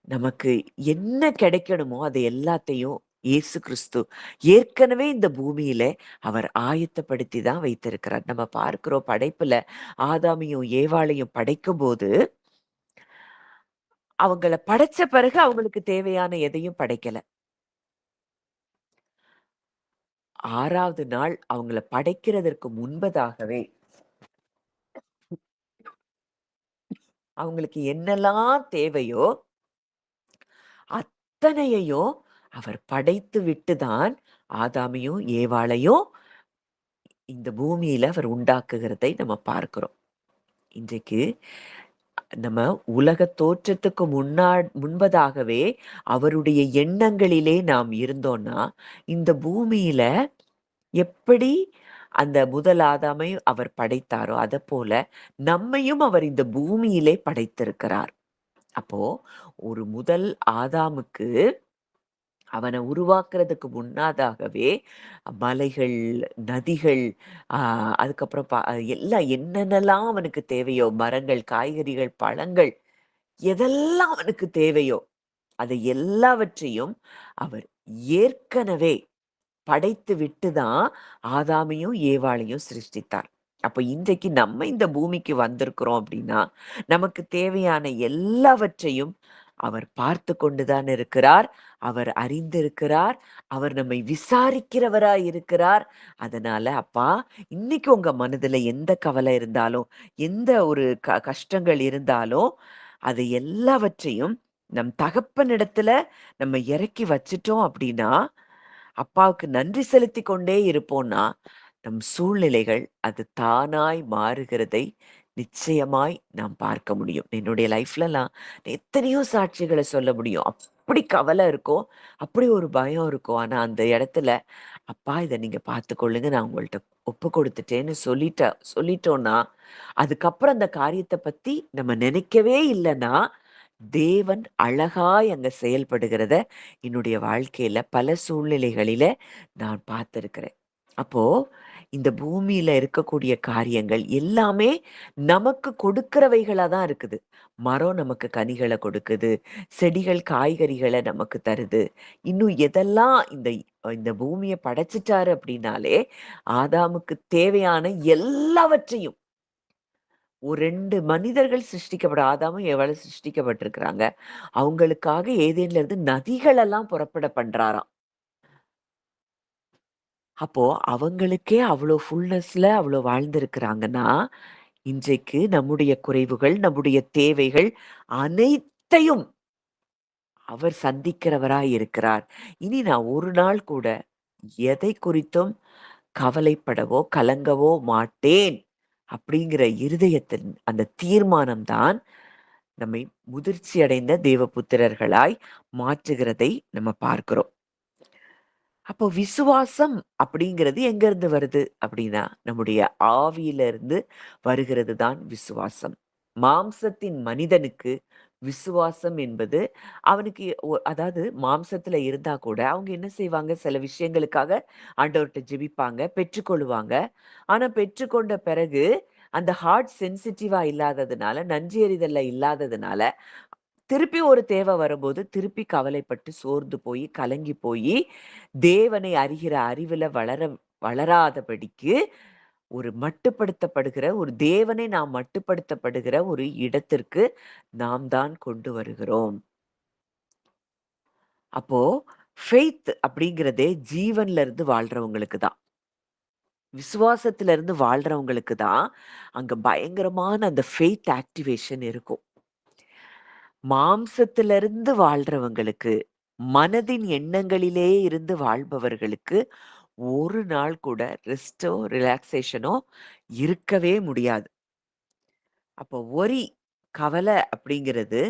S1: நமக்கு என்ன கிடைக்கணுமோ அது எல்லாத்தையும் இயேசு கிறிஸ்து ஏற்கனவே இந்த பூமியில அவர் ஆயத்தப்படுத்தி தான் வைத்திருக்கிறார். நம்ம பார்க்கிறோம் படைப்புல ஆதாமையும் ஏவாளையும் படைக்கும்போது, அவங்கள படைச்ச பிறகு அவங்களுக்கு தேவையான எதையும் படைக்கல. 6வது நாள் அவங்கள படைக்கிறதற்கு முன்பதாகவே அவங்களுக்கு என்னெல்லாம் தேவையோ அத்தனையையும் அவர் படைத்து விட்டு தான் ஆதாமையும் ஏவாளையும் இந்த பூமியில அவர் உண்டாக்குகிறதை நம்ம பார்க்கிறோம். இன்றைக்கு நம்ம உலக தோற்றத்துக்கு முன்பதாகவே அவருடைய எண்ணங்களிலே நாம் இருந்தோம்னா, இந்த பூமியில எப்படி அந்த முதல் ஆதாமை அவர் படைத்தாரோ, அதப்போல நம்மையும் அவர் இந்த பூமியிலே படைத்திருக்கிறார். அப்போ ஒரு முதல் ஆதாமுக்கு அவன உருவாக்குறதுக்கு முன்னாதாகவே மலைகள், நதிகள், ஆ அதுக்கப்புறம் எல்லாம் என்னென்னலாம் அவனுக்கு தேவையோ, மரங்கள், காய்கறிகள், பழங்கள் எதெல்லாம் அவனுக்கு தேவையோ, அதை எல்லாவற்றையும் அவர் ஏற்கனவே படைத்து விட்டு தான் ஆதாமையும், ஏவாளையும் சிருஷ்டித்தார். அப்ப இன்றைக்கு நம்ம இந்த பூமிக்கு வந்திருக்கிறோம் அப்படின்னா, நமக்கு தேவையான எல்லாவற்றையும் அவர் பார்த்து கொண்டு தான் இருக்கிறார். அவர் அறிந்திருக்கிறார். அவர் நம்மை விசாரிக்கிறவராய் இருக்கிறார். அதனால, "அப்பா, இன்னைக்கு உங்க மனதுல எந்த கவலை இருந்தாலும், எந்த ஒரு கஷ்டங்கள் இருந்தாலும், அதை எல்லாவற்றையும் நம் தகப்பனிடத்துல நம்ம இறக்கி வச்சுட்டோம் அப்படின்னா, அப்பாவுக்கு நன்றி செலுத்திக் கொண்டே இருப்போம்னா, நம் சூழ்நிலைகள் அது தானாய் மாறுகிறதை நிச்சயமாய் நாம் பார்க்க முடியும். என்னுடைய லைஃப்லலாம் எத்தனையோ சாட்சிகள சொல்ல முடியும். அப்படி கவலை இருக்கும். அப்படி ஒரு பயம் இருக்கும். ஆனா அந்த இடத்துல, "அப்பா இத நீங்க பார்த்துக்கொள்ளுங்க. நான் உங்கள்ட்ட ஒப்பு கொடுத்துட்டேன்னு" சொல்லிட்டோம்னா, அதுக்கப்புறம் அந்த காரியத்த பத்தி நம்ம நினைக்கவே இல்லன்னா, தேவன் அழகாய் அங்க செயல்படுகிறத என்னுடைய வாழ்க்கையில பல சூழ்நிலைகளில நான் பார்த்திருக்கிறேன். அப்போ இந்த பூமியில இருக்கக்கூடிய காரியங்கள் எல்லாமே நமக்கு கொடுக்கிறவைகளா தான் இருக்குது. மரம் நமக்கு கனிகள கொடுக்குது. செடிகள் காய்கறிகள நமக்கு தருது. இன்னும் எதெல்லாம் இந்த இந்த பூமிய படைச்சுட்டாரு அப்படின்னாலே, ஆதாமுக்கு தேவையான எல்லாவற்றையும் ஒரு 2 மனிதர்கள் ஆதாமும் ஏவாளும் சிருஷ்டிக்கப்பட்டிருக்கிறாங்க. அவங்களுக்காக ஏதேன்ல இருந்து நதிகள் எல்லாம் புறப்பட பண்றாராம். அப்போ அவங்களுக்கே அவ்ளோ ஃபுல்னஸ்ல அவ்ளோ வாழ்ந்திருக்கிறாங்கன்னா, இன்றைக்கு நம்முடைய குறைவுகள், நம்முடைய தேவைகள் அனைத்தையும் அவர் சந்திக்கிறவராய் இருக்கிறார். இனி நான் ஒரு நாள் கூட எதை குறித்தும் கவலைப்படவோ, கலங்கவோ மாட்டேன் அப்படிங்கிற இருதயத்தின் அந்த தீர்மானம் தான் நம்மை முதிர்ச்சி அடைந்த தேவபுத்திரர்களாய் மாற்றுகிறதை நம்ம பார்க்கிறோம். அப்போ விசுவாசம் அப்படிங்கிறது எங்க இருந்து வருது அப்படின்னா, நம்முடைய ஆவியில இருந்து வருகிறது தான் விசுவாசம். மாம்சத்தின் மனிதனுக்கு விசுவாசம் என்பது அவனுக்கு அதாவது மாம்சத்துல இருந்தா கூட அவங்க என்ன செய்வாங்க, சில விஷயங்களுக்காக ஆண்டவர்ட்ட ஜெபிப்பாங்க, பெற்றுக்கொள்ளுவாங்க. ஆனா பெற்றுக்கொண்ட பிறகு அந்த ஹார்ட் சென்சிட்டிவா இல்லாததுனால, நன்றி அறிதல்ல இல்லாததுனால, திருப்பி ஒரு தேவை வரும்போது திருப்பி கவலைப்பட்டு சோர்ந்து போய், கலங்கி போயி, தேவனை அறிகிற அறிவுல வளராதபடிக்கு ஒரு மட்டுப்படுத்தப்படுகிற ஒரு தேவனை நாம் மட்டுப்படுத்தப்படுகிற ஒரு இடத்திற்கு நாம் தான் கொண்டு வருகிறோம். அப்போ ஃபெய்த் அப்படிங்கிறதே ஜீவன்ல இருந்து வாழ்றவங்களுக்கு தான். விசுவாசத்துல இருந்து வாழ்றவங்களுக்கு தான் அங்க பயங்கரமான அந்த ஃபெய்த் ஆக்டிவேஷன் இருக்கும். மாம்சத்திலிருந்து வாழ்றவங்களுக்கு, மனதின் எண்ணங்களிலே இருந்து வாழ்பவர்களுக்கு ஒரு நாள் கூட ரெஸ்ட்டோ, ரிலாக்சேஷனோ இருக்கவே முடியாது. அப்போ ஒரி, கவலை அப்படிங்கிறது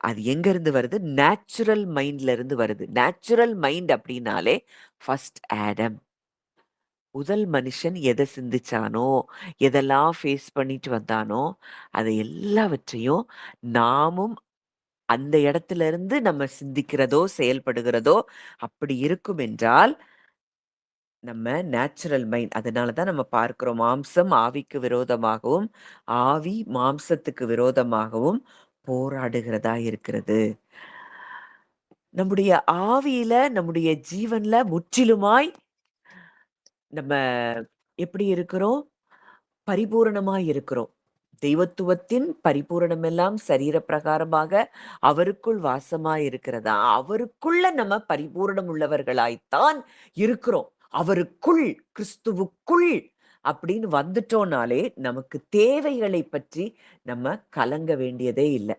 S1: அது எங்க இருந்து வருது? நேச்சுரல் மைண்ட்ல இருந்து வருது. நேச்சுரல் மைண்ட் அப்படின்னாலே ஃபர்ஸ்ட் ஆடம். முதல் மனுஷன் எத சிந்திச்சானோ, எதெல்லாம் ஃபேஸ் பண்ணிட்டு வந்தானோ, அத எல்லாவற்றையும் நாமும் அந்த இடத்துல இருந்து நம்ம சிந்திக்கிறதோ, செயல்படுகிறதோ அப்படி இருக்கும் என்றால், நம்ம நேச்சுரல் மைண்ட் அதனால தான் நம்ம பார்க்கிறோம். மாம்சம் ஆவிக்கு விரோதமாகவும், ஆவி மாம்சத்துக்கு விரோதமாகவும் போராடுகிறதா இருக்கிறது. நம்முடைய ஆவியில, நம்முடைய ஜீவன்ல முற்றிலுமாய் நம்ம எப்படி இருக்கிறோம்? பரிபூரணமாய் இருக்கிறோம். தெய்வத்துவத்தின் பரிபூரணமெல்லாம் சரீர பிரகாரமாக அவருக்குள் வாசமாய் இருக்கிறதா, அவருக்குள்ள நம்ம பரிபூரணம் உள்ளவர்களாய்த்தான் இருக்கிறோம். அவருக்குள், கிறிஸ்துவுக்குள் அப்படின்னு வந்துட்டோம்னாலே, நமக்கு தேவைகளை பற்றி நம்ம கலங்க வேண்டியதே இல்ல.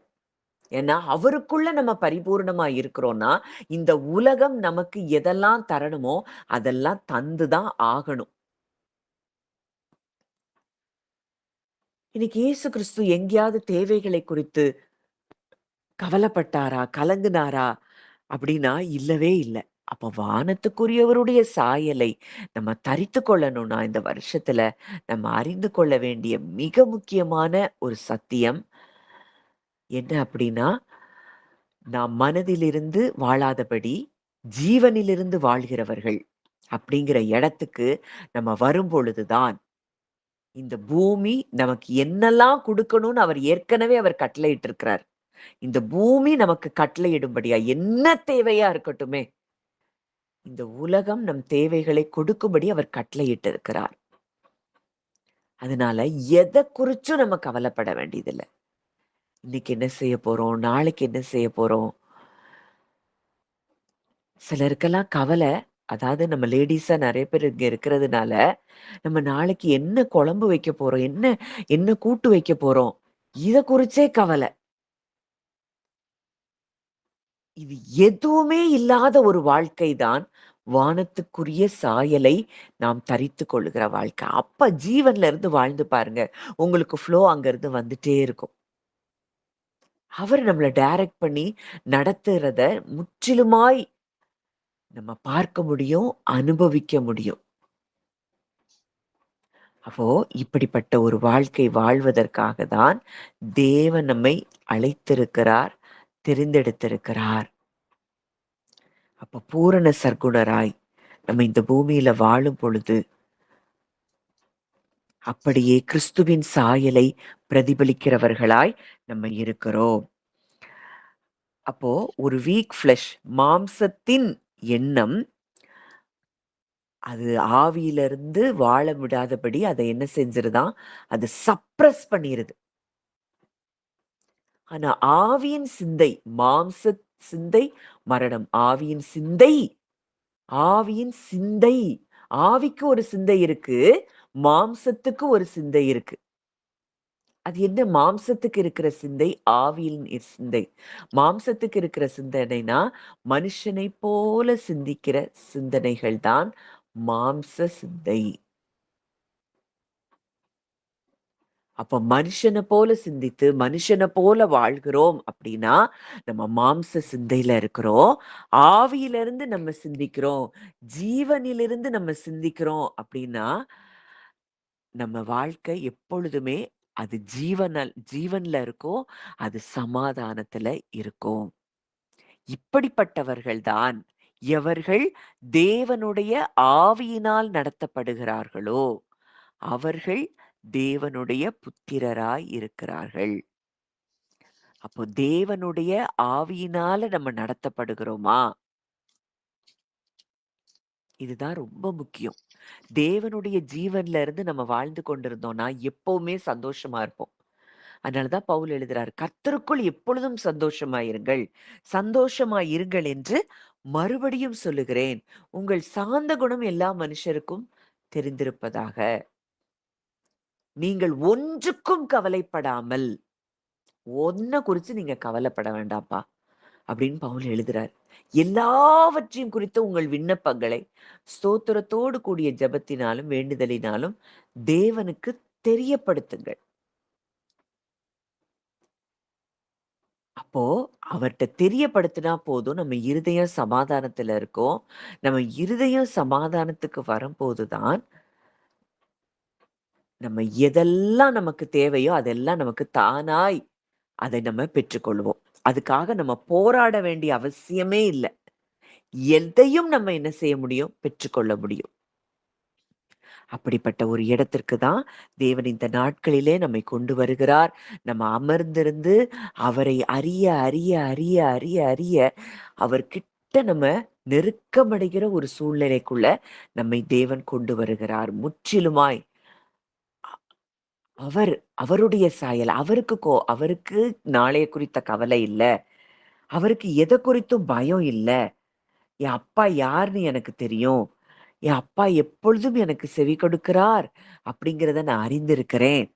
S1: ஏன்னா, அவருக்குள்ள நம்ம பரிபூரணமா இருக்கிறோம்னா, இந்த உலகம் நமக்கு எதெல்லாம் தரணுமோ, அதெல்லாம் தந்து தான் ஆகணும். இன்னைக்கு இயேசு கிறிஸ்து எங்கேயாவது தேவைகளை குறித்து கவலைப்பட்டாரா? கலங்குனாரா? அப்படின்னா இல்லவே இல்ல. அப்ப வானத்துக்குரியவருடைய சாயலை நம்ம தரித்துக் கொள்ளணும்னா, இந்த வருஷத்துல நம்ம அறிந்து கொள்ள வேண்டிய மிக முக்கியமான ஒரு சத்தியம் என்ன அப்படின்னா, நாம் மனதிலிருந்து வாழாதபடி ஜீவனிலிருந்து வாழ்கிறவர்கள் அப்படிங்கிற இடத்துக்கு நம்ம வரும்பொழுது தான், இந்த பூமி நமக்கு என்னெல்லாம் குடுக்கணும்னு அவர் ஏற்கனவே கட்டளையிட்டிருக்கிறார். இந்த பூமி நமக்கு கட்டளையிடும்படியா என்ன தேவையா இருக்கட்டுமே, இந்த உலகம் நம் தேவைகளை கொடுக்கும்படி அவர் கட்டளையிட்டிருக்கிறார். அதனால எத குறிச்சும் நம்ம கவலைப்பட வேண்டியதில்ல. இன்னைக்கு என்ன செய்ய போறோம்? நாளைக்கு என்ன செய்ய போறோம்? சிலருக்கெல்லாம் கவலை, அதாவது நம்ம லேடீஸா நெறைய பேர் இங்க இருக்கிறதுனால, நம்ம நாளைக்கு என்ன குழம்பு வைக்க போறோம்? என்ன என்ன கூட்டு வைக்க போறோம்? இத குறிச்சே கவலை. இது எதுவுமே இல்லாத ஒரு வாழ்க்கை தான் வானத்துக்குரிய சாயலை நாம் தரித்துக் கொள்ளுகிற வாழ்க்கை. அப்ப ஜீவன்ல இருந்து வாழ்ந்து பாருங்க. உங்களுக்கு ஃப்ளோ அங்க இருந்து வந்துட்டே இருக்கும். அவர் நம்மள டைரக்ட் பண்ணி நடத்துறத முற்றிலுமாய் நம்ம பார்க்க முடியும், அனுபவிக்க முடியும். அப்போ இப்படிப்பட்ட ஒரு வாழ்க்கை வாழ்வதற்காக தான் தேவன் நம்மை அழைத்திருக்கிறார், தெரிந்தெடுத்திருக்கிறார். அப்ப பூரண சற்குணராய் நம்ம இந்த பூமியில வாழும் பொழுது, அப்படியே கிறிஸ்துவின் சாயலை பிரதிபலிக்கிறவர்களாய் நம்ம இருக்கிறோம். அப்போ ஒரு வீக் ஃப்ளஷ் மாம்சத்தின் எண்ணம், அது ஆவியிலிருந்து வாழ விடாதபடி அத என்ன செஞ்சிருதாம், அது சப்ரஸ் பண்ணிருது. ஆனா ஆவியின் சிந்தை, சிந்தை மரணம். ஆவியின் சிந்தை. ஆவிக்கு ஒரு சிந்தை இருக்கு. மாம்சத்துக்கு ஒரு சிந்தை இருக்கு. அது என்ன மாம்சத்துக்கு இருக்கிற சிந்தை, ஆவியின் சிந்தை. மாம்சத்துக்கு இருக்கிற சிந்தனைனா, மனுஷனைப் போல சிந்திக்கிற சிந்தனைகள் தான் மாம்ச சிந்தை. அப்ப மனுஷன போல சிந்தித்து, மனுஷன போல வாழ்கிறோம் அப்படின்னா, நம்ம மாம்ச சிந்தையில இருக்கிறோம். ஆவியிலிருந்து நம்ம சிந்திக்கிறோம். ஜீவனிலிருந்து நம்ம சிந்திக்கிறோம் அப்படின்னா, நம்ம வாழ்க்கை எப்பொழுதுமே அது ஜீவன்ல இருக்கும். அது சமாதானத்துல இருக்கும். இப்படிப்பட்டவர்கள் தான் எவர்கள் தேவனுடைய ஆவியினால் நடத்தப்படுகிறார்களோ, அவர்கள் தேவனுடைய புத்திரராய் இருக்கிறார்கள். அப்போ தேவனுடைய ஆவியினால நம்ம நடத்தப்படுகிறோமா? இதுதான் ரொம்ப முக்கியம். தேவனுடைய ஜீவன்ல இருந்து நம்ம வாழ்ந்து கொண்டிருந்தோம்னா, எப்பவுமே சந்தோஷமா இருப்போம். அதனால தான் பவுல் எழுதுறாரு, "கர்த்தருக்குள் எப்பொழுதும் சந்தோஷமாயிருங்கள். சந்தோஷமாயிருங்கள் என்று மறுபடியும் சொல்லுகிறேன். உங்கள் சாந்த குணம் எல்லா மனுஷருக்கும் தெரிந்திருப்பதாக. நீங்கள் ஒன்றுக்கும் கவலைப்படாமல்" ஒண்ண குறிச்சு நீங்க கவலைப்பட வேண்டாம்ப்பா. அப்படின்னு பவுல் எழுதுறார். எல்லாவற்றையும் குறித்த உங்கள் விண்ணப்பங்களை ஸ்தோத்திரத்தோடு கூடிய ஜெபத்தினாலும், வேண்டுதலினாலும் தேவனுக்கு தெரியப்படுத்துங்கள். அப்போ அவர்ட்ட தெரியப்படுத்தினா போதும். நம்ம இருதயம் சமாதானத்துல இருக்கும். நம்ம இருதயம் சமாதானத்துக்கு வரும்போது தான், நம்ம எதெல்லாம் நமக்கு தேவையோ அதெல்லாம் நமக்கு தானாய் அதை நம்ம பெற்றுக்கொள்வோம். அதுக்காக நம்ம போராட வேண்டிய அவசியமே இல்ல. எதையும் நம்ம என்ன செய்ய முடியும்? பெற்றுக்கொள்ள முடியும். அப்படிப்பட்ட ஒரு இடத்திற்கு தான் தேவன் இந்த நாட்களிலே நம்மை கொண்டு வருகிறார். நம்ம அமர்ந்திருந்து அவரை அறிய, அறிய, அறிய, அறிய, அறிய அவர்கிட்ட நம்ம நெருக்கமடைகிற ஒரு சூழ்நிலைக்குள்ள நம்மை தேவன் கொண்டு வருகிறார். முற்றிலுமாய் அவர் அவருடைய சாயல். அவருக்கு நாளைய குறித்த கவலை இல்ல. அவருக்கு எத குறித்தும் பயம் இல்ல. என் அப்பா யாருன்னு எனக்கு தெரியும். என் அப்பா எப்பொழுதும் எனக்கு செவி கொடுக்கிறார் அப்படிங்கிறத நான் அறிந்திருக்கிறேன்.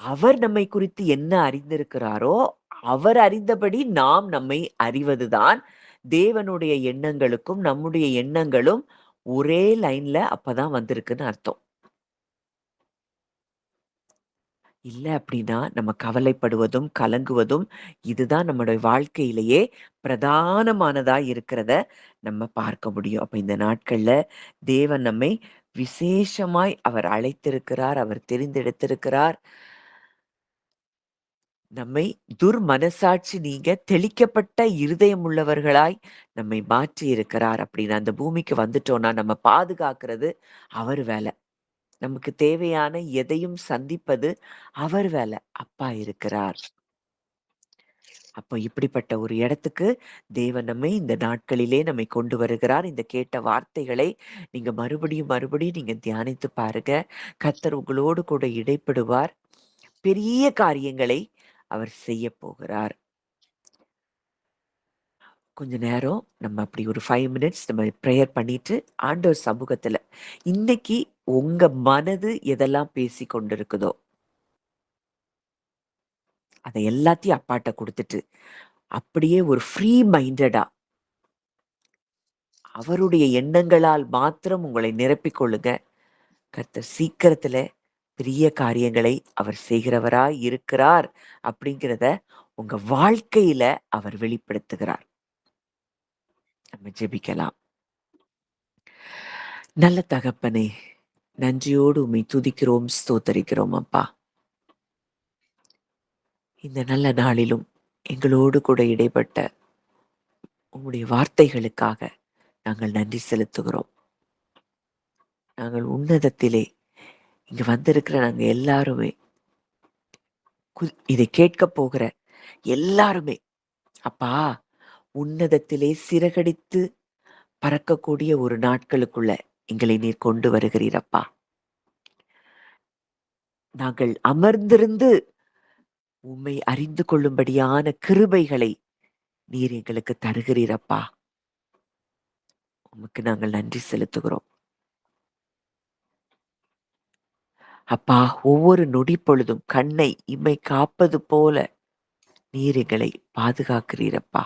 S1: அவர் நம்மை குறித்து என்ன அறிந்திருக்கிறாரோ, அவர் அறிந்தபடி நாம் நம்மை அறிவதுதான் தேவனுடைய எண்ணங்களுக்கும், நம்முடைய எண்ணங்களும் ஒரே லைன்ல அப்பதான் வந்திருக்குன்னு அர்த்தம். இல்ல அப்படின்னா, நம்ம கவலைப்படுவதும், கலங்குவதும் இதுதான் நம்முடைய வாழ்க்கையிலேயே பிரதானமானதா இருக்கிறத நம்ம பார்க்க முடியும். அப்ப இந்த நாட்கள்ல தேவன் நம்மை விசேஷமாய் அவர் அழைத்திருக்கிறார். அவர் தெரிந்தெடுத்திருக்கிறார். நம்மை துர்மனசாட்சி நீங்க தெளிக்கப்பட்ட இருதயம் உள்ளவர்களாய் நம்மை மாற்றி இருக்கிறார். அப்படின்னு அந்த பூமிக்கு வந்துட்டோம்னா, நம்ம பாதுகாக்கிறது அவர் வேல. நமக்கு தேவையான எதையும் சந்திப்பது அவர் வேல. அப்பா இருக்கிறார். அப்போ இப்படிப்பட்ட ஒரு இடத்துக்கு தேவன் நம்மை இந்த நாட்களிலே நம்மை கொண்டு வருகிறார். இந்த கேட்ட வார்த்தைகளை நீங்க மறுபடியும், மறுபடியும் நீங்க தியானித்து பாருங்க. கர்த்தர் உங்களோடு கூட இடைப்படுவார். பெரிய காரியங்களை அவர் செய்யப் போகிறார். கொஞ்ச நேரம் நம்ம அப்படி ஒரு 5 மினிட்ஸ் நம்ம பிரேயர் பண்ணிட்டு, ஆண்டவர் சமூகத்துல இன்னைக்கு உங்க மனது எதெல்லாம் பேசிக் கொண்டிருக்குதோ, அத எல்லாத்தையும் அப்பாட்ட குடுத்துட்டு, அப்படியே ஒரு ஃப்ரீ மைண்டடா அவருடைய எண்ணங்களால் மாத்திரம் உங்களை நிரப்பிக் கொள்ளுங்க. கர்த்தர் சீக்கிரத்துல பெரிய காரியங்களை அவர் செய்கிறவராய் இருக்கிறார் அப்படிங்கிறத உங்க வாழ்க்கையில அவர் வெளிப்படுத்துகிறார். நம்ம ஜெபிக்கலாம். நல்ல தகப்பனே, நன்றியோடு உம்மை துதிக்கிறோம், ஸ்தோத்தரிக்கிறோம் அப்பா. இந்த நல்ல நாளிலும் எங்களோடு கூட இடைப்பட்ட உம்முடைய வார்த்தைகளுக்காக நாங்கள் நன்றி செலுத்துகிறோம். நாங்கள் உன்னதத்திலே இங்க வந்திருக்கிற நாங்க எல்லாருமே இதை கேட்கப் போகிற எல்லாருமே அப்பா உன்னதத்திலே சிறகடித்து பறக்கக்கூடிய ஒரு நாட்களுக்குள்ள எங்களை நீர் கொண்டு வருகிறீரப்பா. நாங்கள் அமர்ந்திருந்து உம்மை அறிந்து கொள்ளும்படியான கிருபைகளை நீர் எங்களுக்கு தருகிறீரப்பா. உமக்கு நாங்கள் நன்றி செலுத்துகிறோம். அப்பா ஒவ்வொரு நொடி பொழுதும் கண்ணை இமை காப்பது போல நீர் எங்களை பாதுகாக்கிறீரப்பா.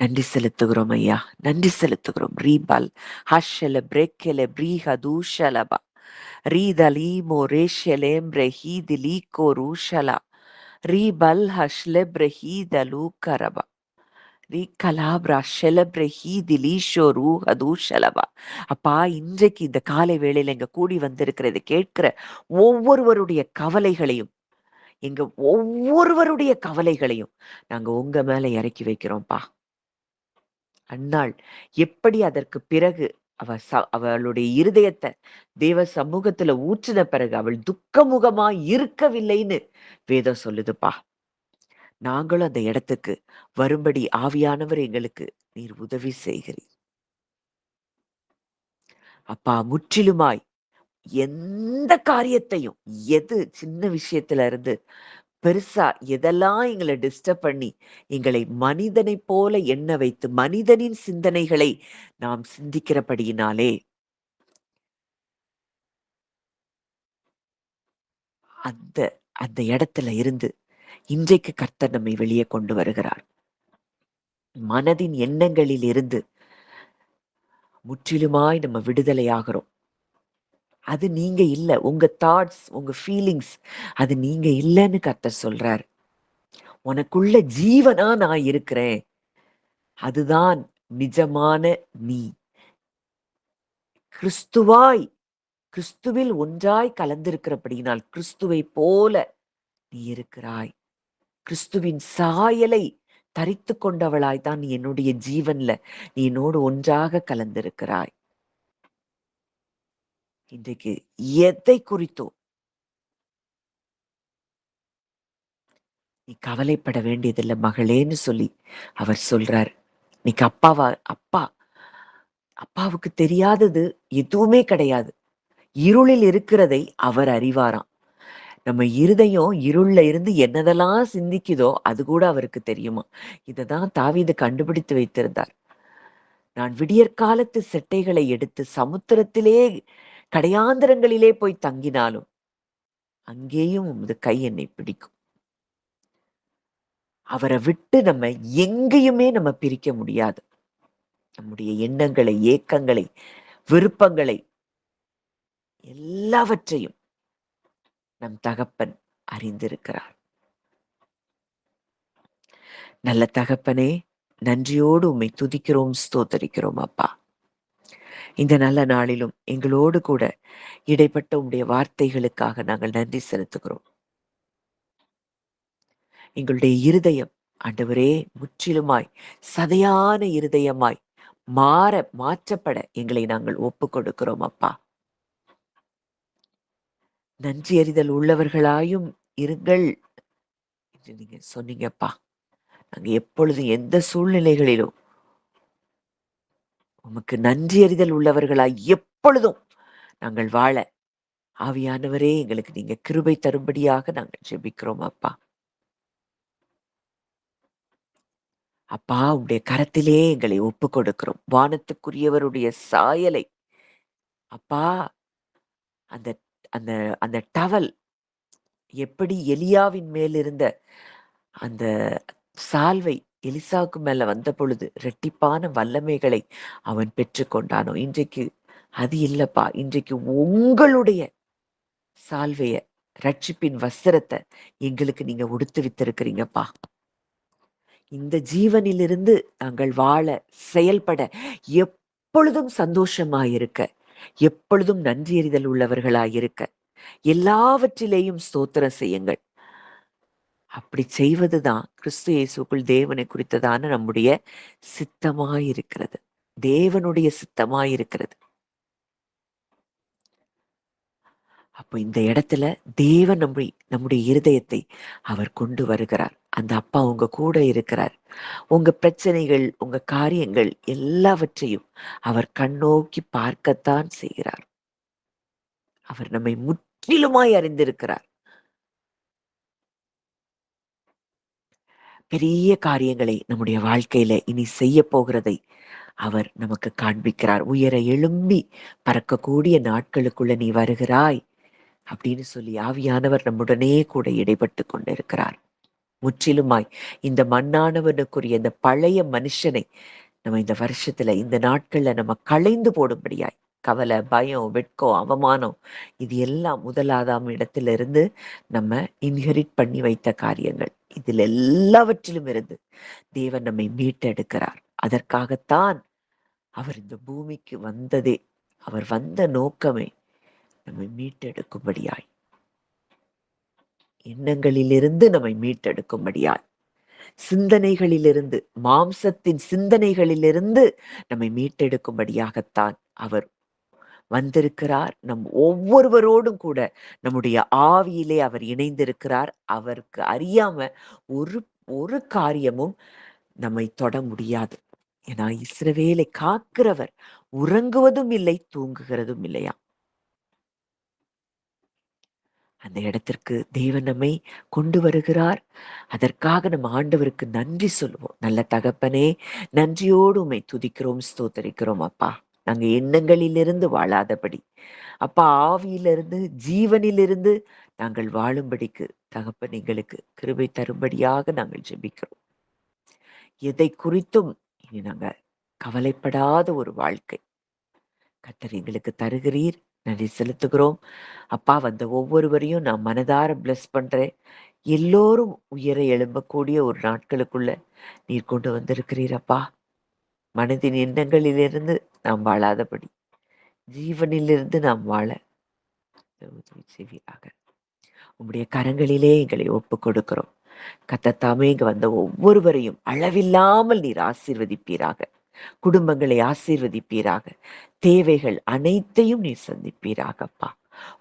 S1: நன்றி செலுத்துகிறோம் ஐயா. நன்றி செலுத்துகிறோம். ரீபல் ஹஷல பிரேக்கெல பிரீஹதூஷலபா ரீதலீமோ ரேஷெலேம்ப்ரெ ஹீதிலீகோ ரூஷலா ரீபல் ஹஷ்லெப்ரெ ஹீதலூக்கரபா ரீகலாப்ரா ஷெலப்ரெ ஹீதிலீஷோ ரூஹதூஷலபா. அப்பா, இன்றைக்கு இந்த காலை வேளையில இங்க கூடி வந்திருக்கிறது கேட்கிற ஒவ்வொருவருடைய கவலைகளையும், எங்க ஒவ்வொருவருடைய கவலைகளையும் நாங்க உங்க மேல இறக்கி வைக்கிறோம்ப்பா. அன்னாள் எப்படி அதற்கு பிறகு அவளுடைய இருதயத்த தேவ சமூகத்துல ஊற்றின பிறகு அவள் துக்கமுகமாய் இருக்கவில்லைன்னு வேதம் சொல்லுதுப்பா. நாங்களும் அந்த இடத்துக்கு வரும்படி ஆவியானவர் எங்களுக்கு நீர் உதவி செய்கிறீர். அப்பா, முற்றிலுமாய் எந்த காரியத்தையும், எது சின்ன விஷயத்துல இருந்து பெருசா எதெல்லாம் எங்களை டிஸ்டர்ப் பண்ணி எங்களை மனிதனைப் போல எண்ண வைத்து மனிதனின் சிந்தனைகளை நாம் சிந்திக்கிறபடியினாலே அந்த அந்த இடத்துல இருந்து இன்றைக்கு கர்த்தர் நம்மை வெளியே கொண்டு வருகிறார். மனதின் எண்ணங்களில் இருந்து முற்றிலுமாய் நம்ம விடுதலை ஆகிறோம். அது நீங்க இல்ல. உங்க தாட்ஸ், உங்க ஃபீலிங்ஸ் அது நீங்க இல்லன்னு கர்த்தர் சொல்றார். உனக்குள்ள ஜீவனா நான் இருக்கிறேன். அதுதான் நிஜமான நீ. கிறிஸ்துவாய், கிறிஸ்துவில் ஒன்றாய் கலந்திருக்கிறபடியினால் கிறிஸ்துவைப் போல நீ இருக்கிறாய். கிறிஸ்துவின் சாயலை தரித்துக் கொண்டவளாய் தான் நீ என்னுடைய ஜீவன்ல நீ என்னோடு ஒன்றாக கலந்திருக்கிறாய். இன்றைக்கு எதை குறித்தோ நீ கவலைப்பட வேண்டியதில்லை மகளேன்னு சொல்லி அவர் சொல்றார். இன்னைக்கு அப்பா அப்பாவுக்கு தெரியாதது எதுவுமே கிடையாது. இருளில் இருக்கிறதை அவர் அறிவாராம். நம்ம இருதயம் இருள்ல இருந்து என்னதெல்லாம் சிந்திக்குதோ அது கூட அவருக்கு தெரியுமா. இததான் தாவீது கண்டுபிடித்து வைத்திருந்தார். நான் விடியற்காலத்து செட்டைகளை எடுத்து சமுத்திரத்திலே கடையாந்தரங்களிலே போய் தங்கினாலும் அங்கேயும் உமது கை என்னை பிடிக்கும். அவரை விட்டு நம்ம எங்கேயுமே நம்ம பிரிக்க முடியாது. நம்முடைய எண்ணங்களை, ஏக்கங்களை, விருப்பங்களை எல்லாவற்றையும் நம் தகப்பன் அறிந்திருக்கிறார். நல்ல தகப்பனே, நன்றியோடு உம்மை துதிக்கிறோம், ஸ்தோத்தரிக்கிறோம் அப்பா. இந்த நல்ல நாளிலும் எங்களோடு கூட இடைப்பட்ட உம்முடைய வார்த்தைகளுக்காக நாங்கள் நன்றி செலுத்துகிறோம். எங்களுடைய இருதயம் ஆண்டவரே முற்றிலுமாய் சதையான இருதயமாய் மாற்றப்பட எங்களை நாங்கள் ஒப்பு கொடுக்கிறோம் அப்பா. நன்றி அறிதல் உள்ளவர்களாயும் இருங்கள் என்று நீங்க சொன்னீங்கப்பா. நாங்க எப்பொழுதும் எந்த சூழ்நிலைகளிலும் உமக்கு நன்றி அறிதல் உள்ளவர்களாய் எப்பொழுதும் நாங்கள் வாழ ஆவியானவரே எங்களுக்கு நீங்க கிருபை தரும்படியாக நாங்கள் ஜெபிக்கிறோம் அப்பா. அப்பா, உடைய கரத்திலே எங்களை ஒப்பு கொடுக்கிறோம். வானத்துக்குரியவருடைய சாயலை அப்பா, அந்த அந்த அந்த டவல் எப்படி எலியாவின் மேல் இருந்த அந்த சால்வை எலிசாவுக்கு மேல வந்த பொழுது இரட்டிப்பான வல்லமைகளை அவன் பெற்றுக்கொண்டானோ, இன்றைக்கு அது இல்லப்பா. இன்றைக்கு உங்களுடைய சால்வைய, ரட்சிப்பின் வஸ்திரத்தை எங்களுக்கு நீங்க உடுத்து வித்திருக்கிறீங்கப்பா. இந்த ஜீவனிலிருந்து நாங்கள் வாழ, செயல்பட, எப்பொழுதும் சந்தோஷமாயிருக்க, எப்பொழுதும் நன்றி எறிதல் உள்ளவர்களாயிருக்க, எல்லாவற்றிலேயும் ஸ்தோத்திரம் செய்யுங்கள். அப்படி செய்வதுதான் கிறிஸ்து இயேசுக்குள் தேவனை குறித்ததான நம்முடைய சித்தமாயிருக்கிறது. தேவனுடைய சித்தமாயிருக்கிறது. அப்போ இந்த இடத்துல தேவன் நம்முடைய இருதயத்தை அவர் கொண்டு வருகிறார். அந்த அப்பா உங்க கூட இருக்கிறார். உங்க பிரச்சனைகள், உங்க காரியங்கள் எல்லாவற்றையும் அவர் கண்ணோக்கி பார்க்கத்தான் செய்கிறார். அவர் நம்மை முற்றிலுமாய் அறிந்திருக்கிறார். பெரிய காரியங்களை நம்முடைய வாழ்க்கையில இனி செய்ய போகிறதை அவர் நமக்கு காண்பிக்கிறார். உயர எழும்பி பறக்கக்கூடிய நாட்களுக்குள்ள நீ வருகிறாய் அப்படின்னு சொல்லி ஆவியானவர் நம்முடனே கூட இடைப்பட்டு கொண்டிருக்கிறார். முற்றிலுமாய் இந்த மண்ணானவனுக்குரிய இந்த பழைய மனுஷனை நம்ம இந்த வருஷத்துல இந்த நாட்கள்ல நம்ம களைந்து போடும்படியாய் கவலை, பயம், வெட்கம், அவமானம், இது எல்லாம் முதலாதாம் இடத்துல இருந்து நம்ம இன்ஹெரிட் பண்ணி வைத்த காரியங்கள். இதில் எல்லாவற்றிலும் இருந்து தேவன் நம்மை மீட்டெடுக்கிறார். அதற்காகத்தான் அவர் இந்த பூமிக்கு வந்ததே. அவர் வந்த நோக்கமே நம்மை மீட்டெடுக்கும்படியாய், எண்ணங்களிலிருந்து நம்மை மீட்டெடுக்கும்படியாய், சிந்தனைகளிலிருந்து, மாம்சத்தின் சிந்தனைகளிலிருந்து நம்மை மீட்டெடுக்கும்படியாகத்தான் அவர் வந்திருக்கிறார். நம் ஒவ்வொருவரோடும் கூட நம்முடைய ஆவியிலே அவர் இணைந்திருக்கிறார். அவருக்கு அறியாம ஒரு ஒரு காரியமும் நம்மை தொட முடியாது. ஏன்னா இஸ்ரவேலை காக்கிறவர் உறங்குவதும் இல்லை, தூங்குகிறதும் இல்லையா. அந்த இடத்திற்கு தேவன் நம்மை கொண்டு வருகிறார். அதற்காக நம்ம ஆண்டவருக்கு நன்றி சொல்லுவோம். நல்ல தகப்பனே, நன்றியோடு உம்மை துதிக்கிறோம், ஸ்தோத்தரிக்கிறோம் அப்பா. நாங்க எண்ணங்களிலிருந்து வாழாதபடி, அப்பா, ஆவியிலிருந்து, ஜீவனிலிருந்து நாங்கள் வாழும்படிக்கு தகப்பன் எங்களுக்கு கிருபை தரும்படியாக நாங்கள் ஜெபிக்கிறோம். எதை குறித்தும் இனி நாங்க கவலைப்படாத ஒரு வாழ்க்கை கர்த்தர் எங்களுக்கு தருகிறீர். நன்றி செலுத்துகிறோம் அப்பா. வந்த ஒவ்வொருவரையும் நான் மனதார பிளஸ் பண்றேன். எல்லோரும் உயர எழும்பக்கூடிய ஒரு நாட்களுக்குள்ள நீர் கொண்டு வந்திருக்கிறீர் அப்பா. மனதின் எண்ணங்களிலிருந்து நாம் வாழாதபடி ஜீவனிலிருந்து நாம் வாழ உதவி செய்வீராக. உம்முடைய கரங்களிலே எங்களை ஒப்பு கொடுக்கிறோம். கர்த்தர் இங்க வந்த ஒவ்வொருவரையும் அளவில்லாமல் நீர் ஆசீர்வதிப்பீராக. குடும்பங்களை ஆசீர்வதிப்பீராக. தேவைகள் அனைத்தையும் நீர் சந்திப்பீராக அப்பா.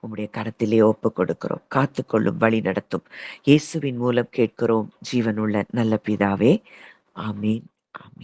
S1: உம்முடைய கரத்திலே ஒப்பு கொடுக்கிறோம். காத்துக்கொள்ளும், வழி நடத்தும். இயேசுவின் மூலம் கேட்கிறோம் ஜீவனுள்ள நல்ல பிதாவே. ஆமீன், ஆமீன்.